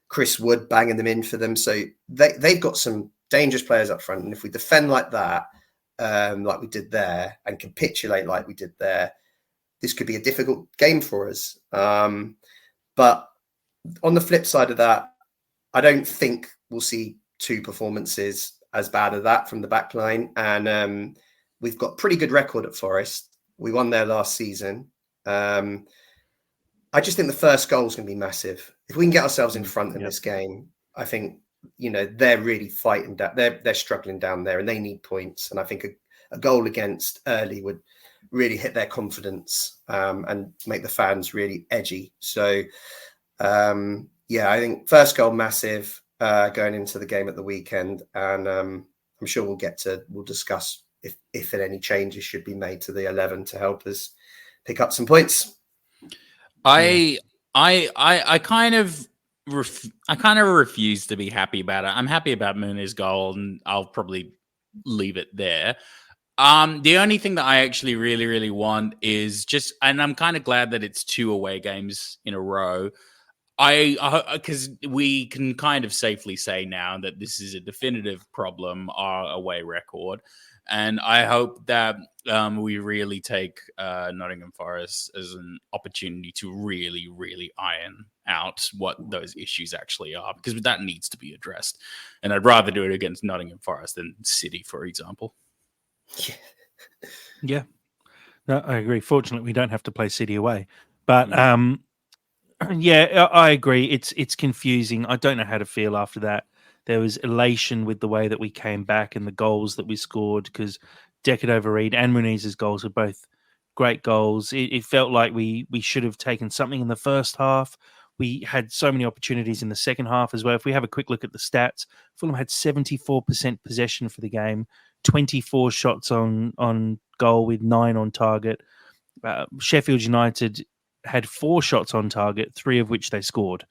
Chris Wood banging them in for them. So they've got some dangerous players up front, and if we defend like that, like we did there, and capitulate like we did there, this could be a difficult game for us. But on the flip side of that, I don't think we'll see two performances as bad as that from the back line. And we've got pretty good record at Forest. We won there last season. I just think the first goal is going to be massive. If we can get ourselves in front in this game, I think, they're really fighting down. They're struggling down there and they need points. And I think a goal against early would really hit their confidence and make the fans really edgy. So, I think first goal massive going into the game at the weekend. And I'm sure we'll discuss if any changes should be made to the 11 to help us pick up some points. I kind of refuse to be happy about it. I'm happy about Muniz goal, and I'll probably leave it there. The only thing that I actually really, really want is just, and I'm kind of glad that it's 2 away games in a row. Because we can kind of safely say now that this is a definitive problem, our away record. And I hope that we really take Nottingham Forest as an opportunity to really, really iron out what those issues actually are, because that needs to be addressed. And I'd rather do it against Nottingham Forest than City, for example. Yeah, no, I agree. Fortunately, we don't have to play City away. But yeah, I agree. It's confusing. I don't know how to feel after that. There was elation with the way that we came back and the goals that we scored, because Deckard Overeed and Muniz's goals were both great goals. It felt like we should have taken something in the first half. We had so many opportunities in the second half as well. If we have a quick look at the stats, Fulham had 74% possession for the game, 24 shots on goal with 9 on target. Sheffield United had 4 shots on target, 3 of which they scored.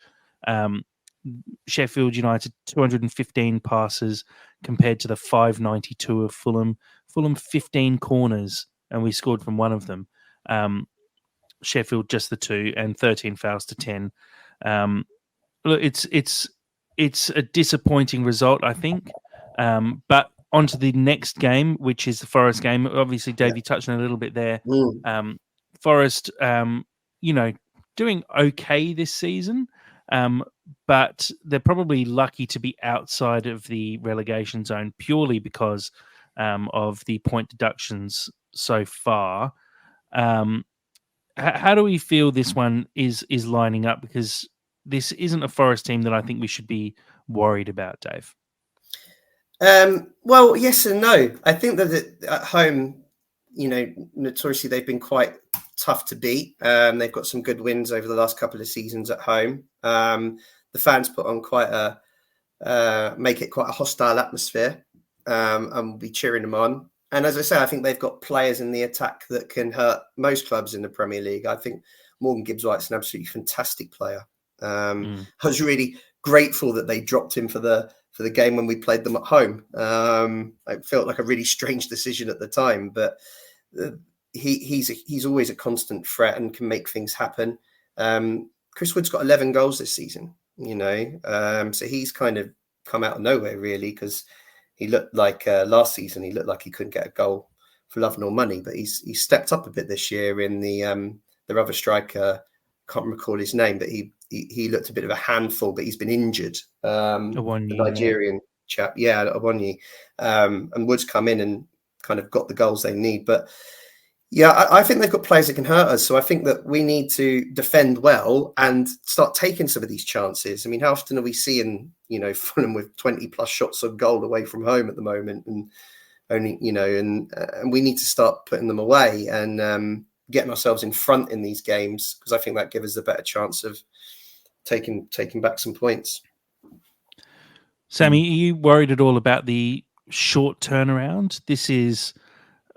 Sheffield United 215 passes compared to the 592 of Fulham. Fulham 15 corners and we scored from one of them. Sheffield just the 2 and 13 fouls to 10. Look, it's a disappointing result, I think. But on to the next game, which is the Forest game. Obviously, Dave, you touched on a little bit there. Forest, doing okay this season. But they're probably lucky to be outside of the relegation zone purely because of the point deductions so far. How do we feel this one is lining up? Because this isn't a Forest team that I think we should be worried about, Dave. Well, yes and no. I think that at home, notoriously they've been quite tough to beat. They've got some good wins over the last couple of seasons at home. The fans put on make it quite a hostile atmosphere, and we'll be cheering them on. And as I say, I think they've got players in the attack that can hurt most clubs in the Premier League. I think Morgan Gibbs-White's an absolutely fantastic player. I was really grateful that they dropped him for the game when we played them at home. It felt like a really strange decision at the time, but he's always a constant threat and can make things happen. Chris Wood's got 11 goals this season, so he's kind of come out of nowhere really, because he looked like last season he looked like he couldn't get a goal for love nor money, but he's stepped up a bit this year in the other striker. Can't recall his name, but he looked a bit of a handful, but he's been injured. The Nigerian chap, Awonyi, and Wood's come in and kind of got the goals they need. But yeah, I think they've got players that can hurt us. So I think that we need to defend well and start taking some of these chances. I mean, how often are we seeing, Fulham with 20 plus shots on goal away from home at the moment, and only, and we need to start putting them away and getting ourselves in front in these games, because I think that gives us a better chance of taking back some points. Sammy, are you worried at all about the short turnaround? This is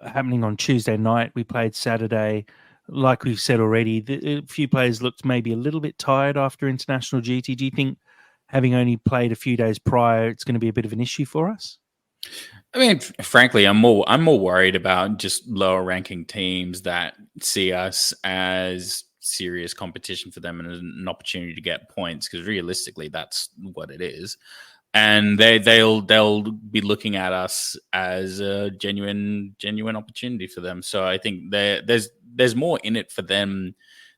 happening on Tuesday night. We played Saturday. Like we've said already, a few players looked maybe a little bit tired after international duty. Do you think, having only played a few days prior, it's going to be a bit of an issue for us? I mean, frankly, I'm more worried about just lower ranking teams that see us as serious competition for them and an opportunity to get points, because realistically, that's what it is. and they'll be looking at us as a genuine opportunity for them. So I think there's more in it for them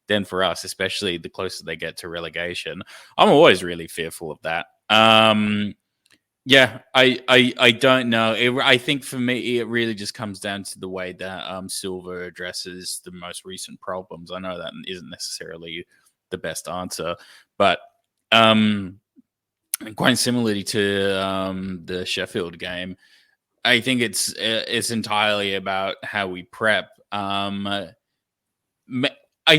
than for us, especially the closer they get to relegation. I'm always really fearful of that. Yeah, I don't know. I think for me, it really just comes down to the way that Silva addresses the most recent problems. I know that isn't necessarily the best answer, but quite similarly to the Sheffield game, I think it's entirely about how we prep. I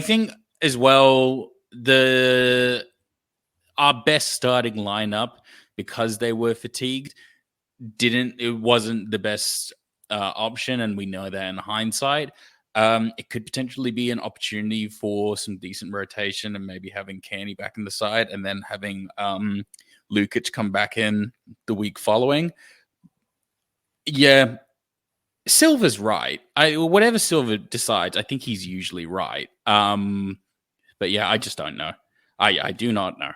think as well our best starting lineup, because they were fatigued, it wasn't the best option, and we know that in hindsight. It could potentially be an opportunity for some decent rotation and maybe having Kearney back in the side and then having Lukic come back in the week following. Yeah, Silva's right. Whatever Silva decides, I think he's usually right. But yeah, I just don't know. I do not know.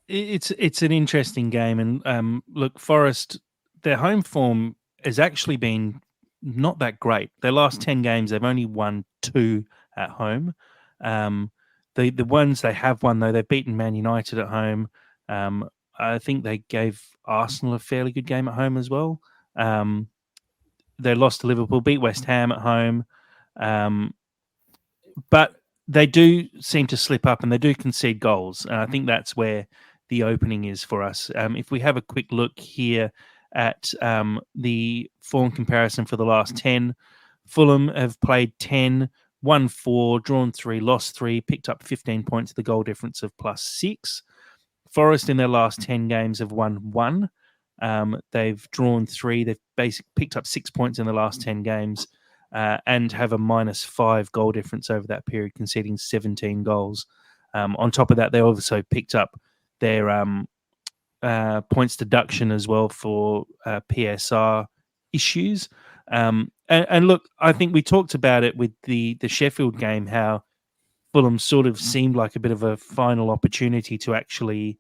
It's an interesting game, and look, Forest, their home form has actually been not that great. Their last 10 games, they've only won 2 at home. The ones they have won, though, they've beaten Man United at home. I think they gave Arsenal a fairly good game at home as well. They lost to Liverpool, beat West Ham at home. But they do seem to slip up and they do concede goals. And I think that's where the opening is for us. If we have a quick look here at the form comparison for the last 10, Fulham have played 10, won 4, drawn 3, lost 3, picked up 15 points, the goal difference of +6. Forest in their last 10 games have won 1. They've drawn 3. They've basically picked up 6 points in the last 10 games and have a -5 goal difference over that period, conceding 17 goals. On top of that, they also picked up their points deduction as well for PSR issues. And look, I think we talked about it with the Sheffield game, how Fulham sort of seemed like a bit of a final opportunity to actually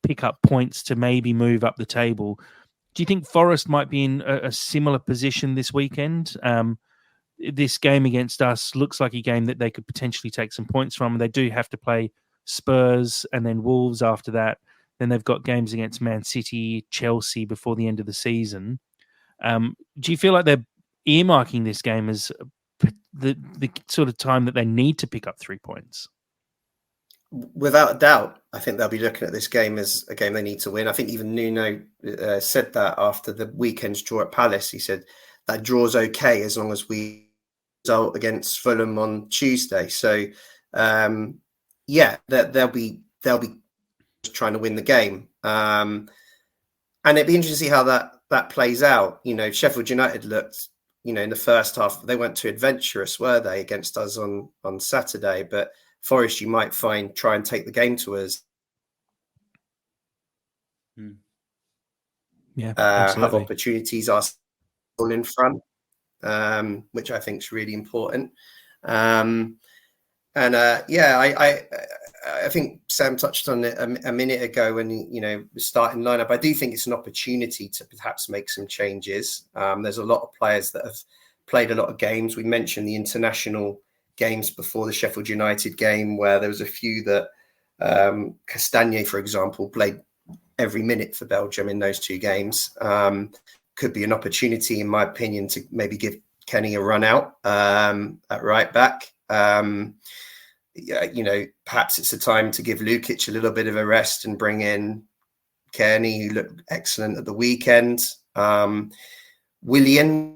pick up points to maybe move up the table. Do you think Forest might be in a similar position this weekend? This game against us looks like a game that they could potentially take some points from. They do have to play Spurs and then Wolves after that. Then they've got games against Man City, Chelsea before the end of the season. Do you feel like they're earmarking this game as the sort of time that they need to pick up 3 points? Without a doubt, I think they'll be looking at this game as a game they need to win. I think even Nuno said that after the weekend's draw at Palace. He said that draw's okay as long as we result against Fulham on Tuesday. So, yeah, they'll be trying to win the game, and it'd be interesting to see how that plays out. You know, Sheffield United looked, in the first half, they weren't too adventurous, were they, against us on Saturday? But Forest, you might try and take the game to us. Yeah, have opportunities are all in front, which I think is really important. I think Sam touched on it a minute ago when the starting lineup. I do think it's an opportunity to perhaps make some changes. There's a lot of players that have played a lot of games. We mentioned the international games before the Sheffield United game, where there was a few that Castagne, for example, played every minute for Belgium in those 2 games. Could be an opportunity, in my opinion, to maybe give Kenny a run out at right back. Perhaps it's a time to give Lukic a little bit of a rest and bring in Kearney, who looked excellent at the weekend. Willian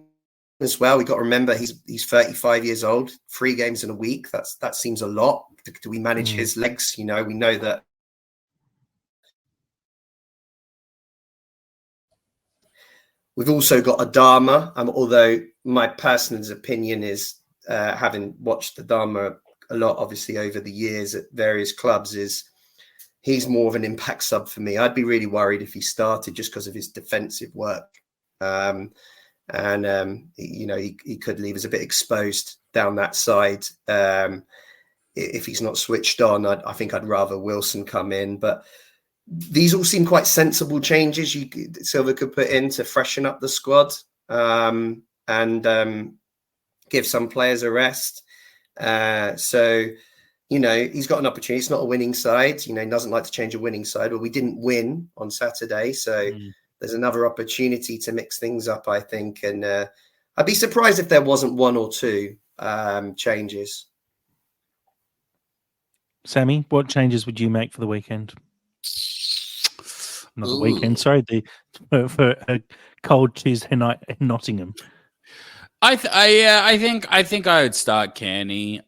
as well. We've got to remember he's 35 years old, 3 games in a week. That seems a lot. Do we manage his legs? We know that. We've also got Adama, although my personal opinion is, having watched Adama a lot, obviously, over the years at various clubs, is he's more of an impact sub for me. I'd be really worried if he started just because of his defensive work. He could leave us a bit exposed down that side. If he's not switched on, I think I'd rather Wilson come in. But these all seem quite sensible changes Silva could put in to freshen up the squad, and give some players a rest. So, he's got an opportunity. It's not a winning side. He doesn't like to change a winning side. But we didn't win on Saturday, so there's another opportunity to mix things up, I think. And I'd be surprised if there wasn't one or two changes. Sammy, what changes would you make for the weekend? Not the weekend, sorry. For a cold Tuesday night in Nottingham. I think I would start Canny,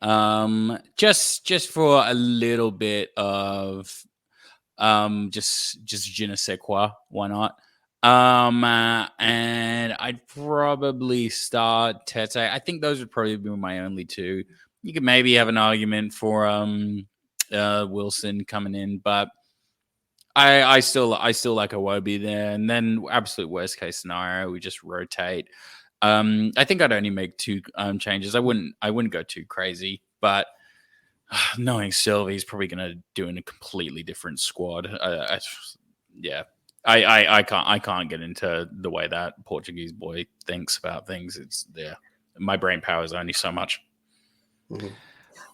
just for a little bit of just je ne sais quoi, why not? And I'd probably start Tete. I think those would probably be my only two. You could maybe have an argument for Wilson coming in, but I still like Iwobi there. And then absolute worst case scenario, we just rotate. I think I'd only make two changes. I wouldn't go too crazy, but knowing Silva, he's probably going to do in a completely different squad. I can't get into the way that Portuguese boy thinks about things. My brain power is only so much. Mm-hmm.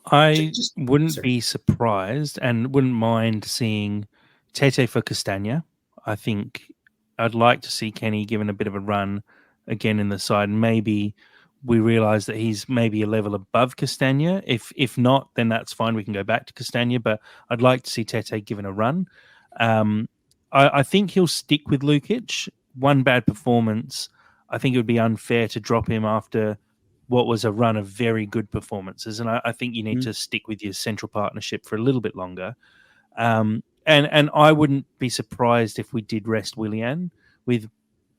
I wouldn't be surprised and wouldn't mind seeing Tete for Castagna. I think I'd like to see Kenny given a bit of a run again in the side. Maybe we realise that he's maybe a level above Castagna. If not, then that's fine. We can go back to Castagna. But I'd like to see Tete given a run. I think he'll stick with Lukic. One bad performance, I think it would be unfair to drop him after what was a run of very good performances. And I think you need to stick with your central partnership for a little bit longer. And I wouldn't be surprised if we did rest Willian with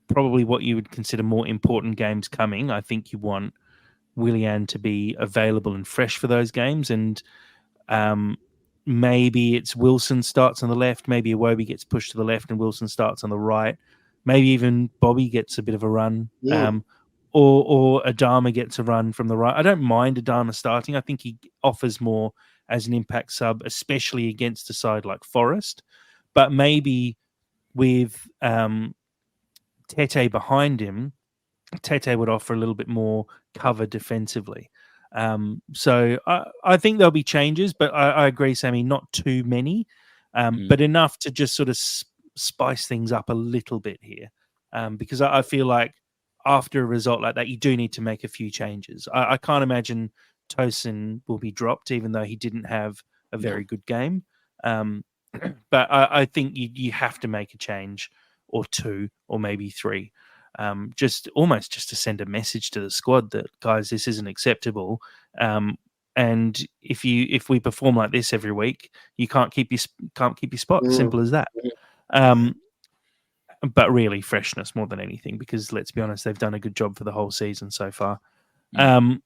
probably what you would consider more important games coming. I think you want Willian to be available and fresh for those games. And maybe it's Wilson starts on the left. Maybe Iwobi gets pushed to the left and Wilson starts on the right. Maybe even Bobby gets a bit of a run. Or Adama gets a run from the right. I don't mind Adama starting. I think he offers more as an impact sub, especially against a side like Forest. But maybe with Tete behind him, Tete would offer a little bit more cover defensively. So I think there'll be changes, but I agree, Sammy, not too many, but enough to just sort of spice things up a little bit here. Because I feel like after a result like that, you do need to make a few changes. I can't imagine Tosin will be dropped, even though he didn't have a very good game. But I think you have to make a change or two or maybe three, just to send a message to the squad that, guys, this isn't acceptable. And if we perform like this every week, you can't keep your spot. Simple as that. But really freshness more than anything, because let's be honest, they've done a good job for the whole season so far. A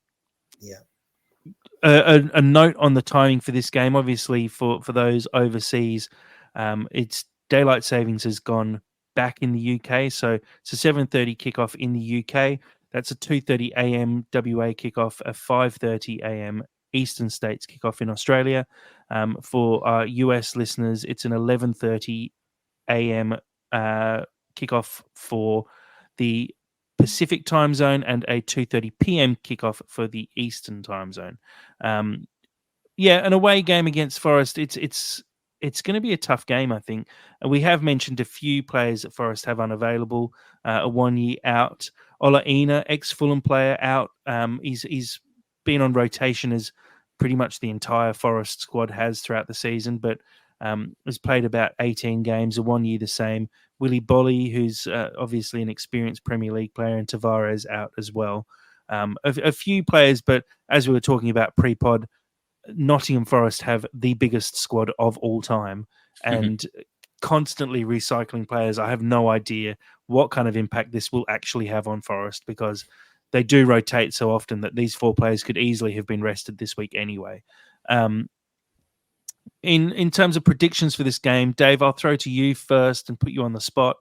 note on the timing for this game, obviously for those overseas, it's daylight savings has gone back in the UK, so it's a 7:30 kickoff in the UK. That's a 2:30 a.m. WA kickoff, a 5:30 a.m. Eastern States kickoff in Australia. For our US listeners, it's an 11:30 a.m. kickoff for the Pacific time zone and a 2:30 p.m. kickoff for the Eastern time zone. An away game against Forest. It's going to be a tough game, I think. We have mentioned a few players that Forest have unavailable. Awoniyi out, Ola Aina, ex-Fulham player, out. He's been on rotation as pretty much the entire Forest squad has throughout the season, but has played about 18 games. Awoniyi the same. Willy Bolly, who's obviously an experienced Premier League player, and Tavares out as well. A few players, but as we were talking about pre-pod, Nottingham Forest have the biggest squad of all time and constantly recycling players. I have no idea what kind of impact this will actually have on Forest, because they do rotate so often that these four players could easily have been rested this week anyway. In terms of predictions for this game, Dave, I'll throw to you first and put you on the spot.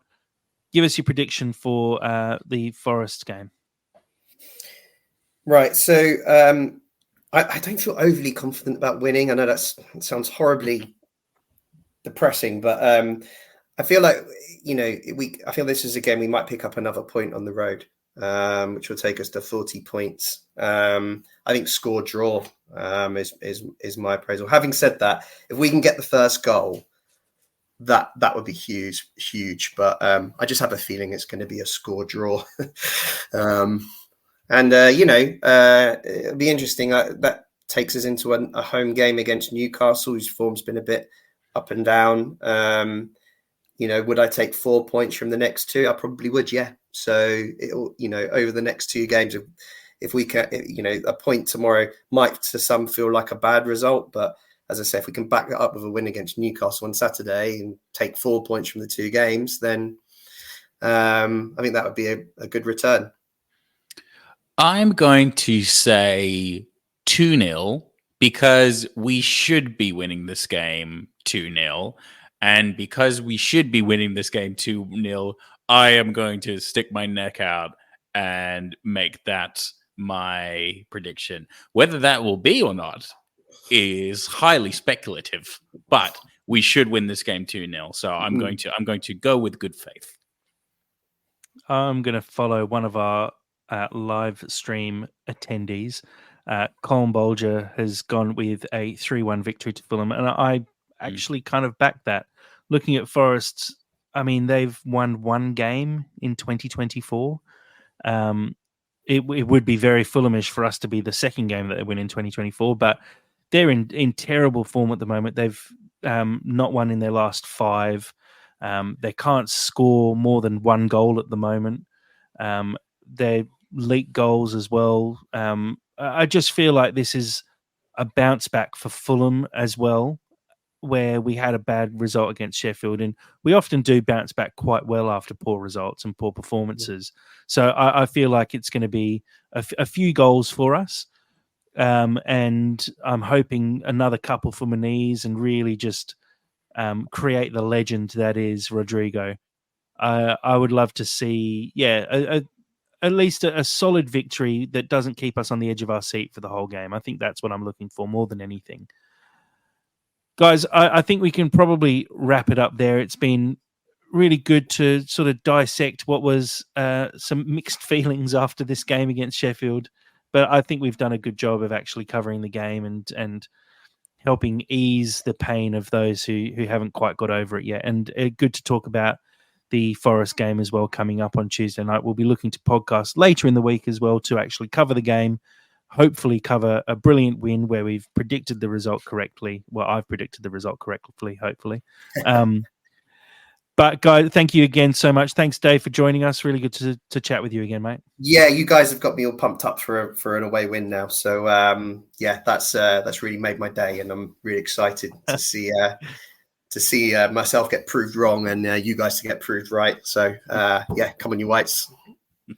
Give us your prediction for the Forest game. Right. So I don't feel overly confident about winning. I know that sounds horribly depressing. But I feel like I feel this is a game we might pick up another point on the road, which will take us to 40 points. I think score draw is my appraisal. Having said that, if we can get the first goal, that would be huge. But I just have a feeling it's going to be a score draw. It'll be interesting. That takes us into a home game against Newcastle, whose form's been a bit up and down. Would I take 4 points from the next two? I probably would, yeah. So it'll, over the next two games, if we can, a point tomorrow might to some feel like a bad result, but as I say, if we can back it up with a win against Newcastle on Saturday and take 4 points from the two games, then I think that would be a good return. I'm going to say 2-0 because we should be winning this game 2-0. And because we should be winning this game 2-0, I am going to stick my neck out and make that my prediction. Whether that will be or not is highly speculative, but we should win this game 2-0. So I'm going to go with good faith. I'm going to follow one of our live stream attendees. Colin Bolger has gone with a 3-1 victory to Fulham, and I actually kind of back that. Looking at Forest, I mean, they've won one game in 2024. It would be very Fulhamish for us to be the second game that they win in 2024, but they're in terrible form at the moment. They've not won in their last 5. They can't score more than one goal at the moment. They leak goals as well. I just feel like this is a bounce back for Fulham as well, where we had a bad result against Sheffield, and we often do bounce back quite well after poor results and poor performances. So I feel like it's going to be a few goals for us. And I'm hoping another couple for Muniz and really just create the legend that is Rodrigo. I would love to see, at least a solid victory that doesn't keep us on the edge of our seat for the whole game. I think that's what I'm looking for more than anything. Guys, I think we can probably wrap it up there. It's been really good to sort of dissect what was some mixed feelings after this game against Sheffield. But I think we've done a good job of actually covering the game and helping ease the pain of those who haven't quite got over it yet. And good to talk about the Forest game as well coming up on Tuesday night. We'll be looking to podcast later in the week as well to actually cover the game, hopefully cover a brilliant win where we've predicted the result correctly. Well, I've predicted the result correctly, hopefully. But guys, thank you again so much. Thanks, Dave, for joining us. Really good to chat with you again, mate. Yeah, you guys have got me all pumped up for an away win now. So that's really made my day, and I'm really excited to see myself get proved wrong and you guys to get proved right. So come on, you Whites.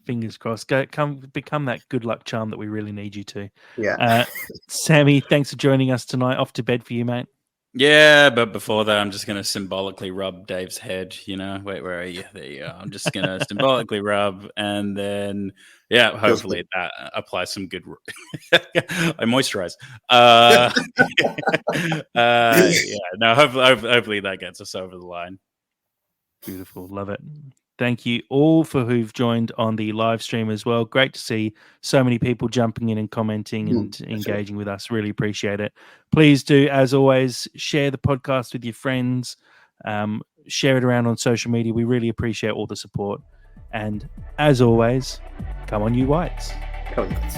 Fingers crossed. Become that good luck charm that we really need you to. Yeah. Sammy, thanks for joining us tonight. Off to bed for you, mate. Yeah, but before that, I'm just going to symbolically rub Dave's head. Wait, where are you? There you go. I'm just going to symbolically rub, and then, hopefully that applies some good. I moisturize. Hopefully that gets us over the line. Beautiful, love it. Thank you all for who've joined on the live stream as well. Great to see so many people jumping in and commenting and engaging with us. Really appreciate it. Please do, as always, share the podcast with your friends. Share it around on social media. We really appreciate all the support. And as always, come on, you Whites. Come on, Whites.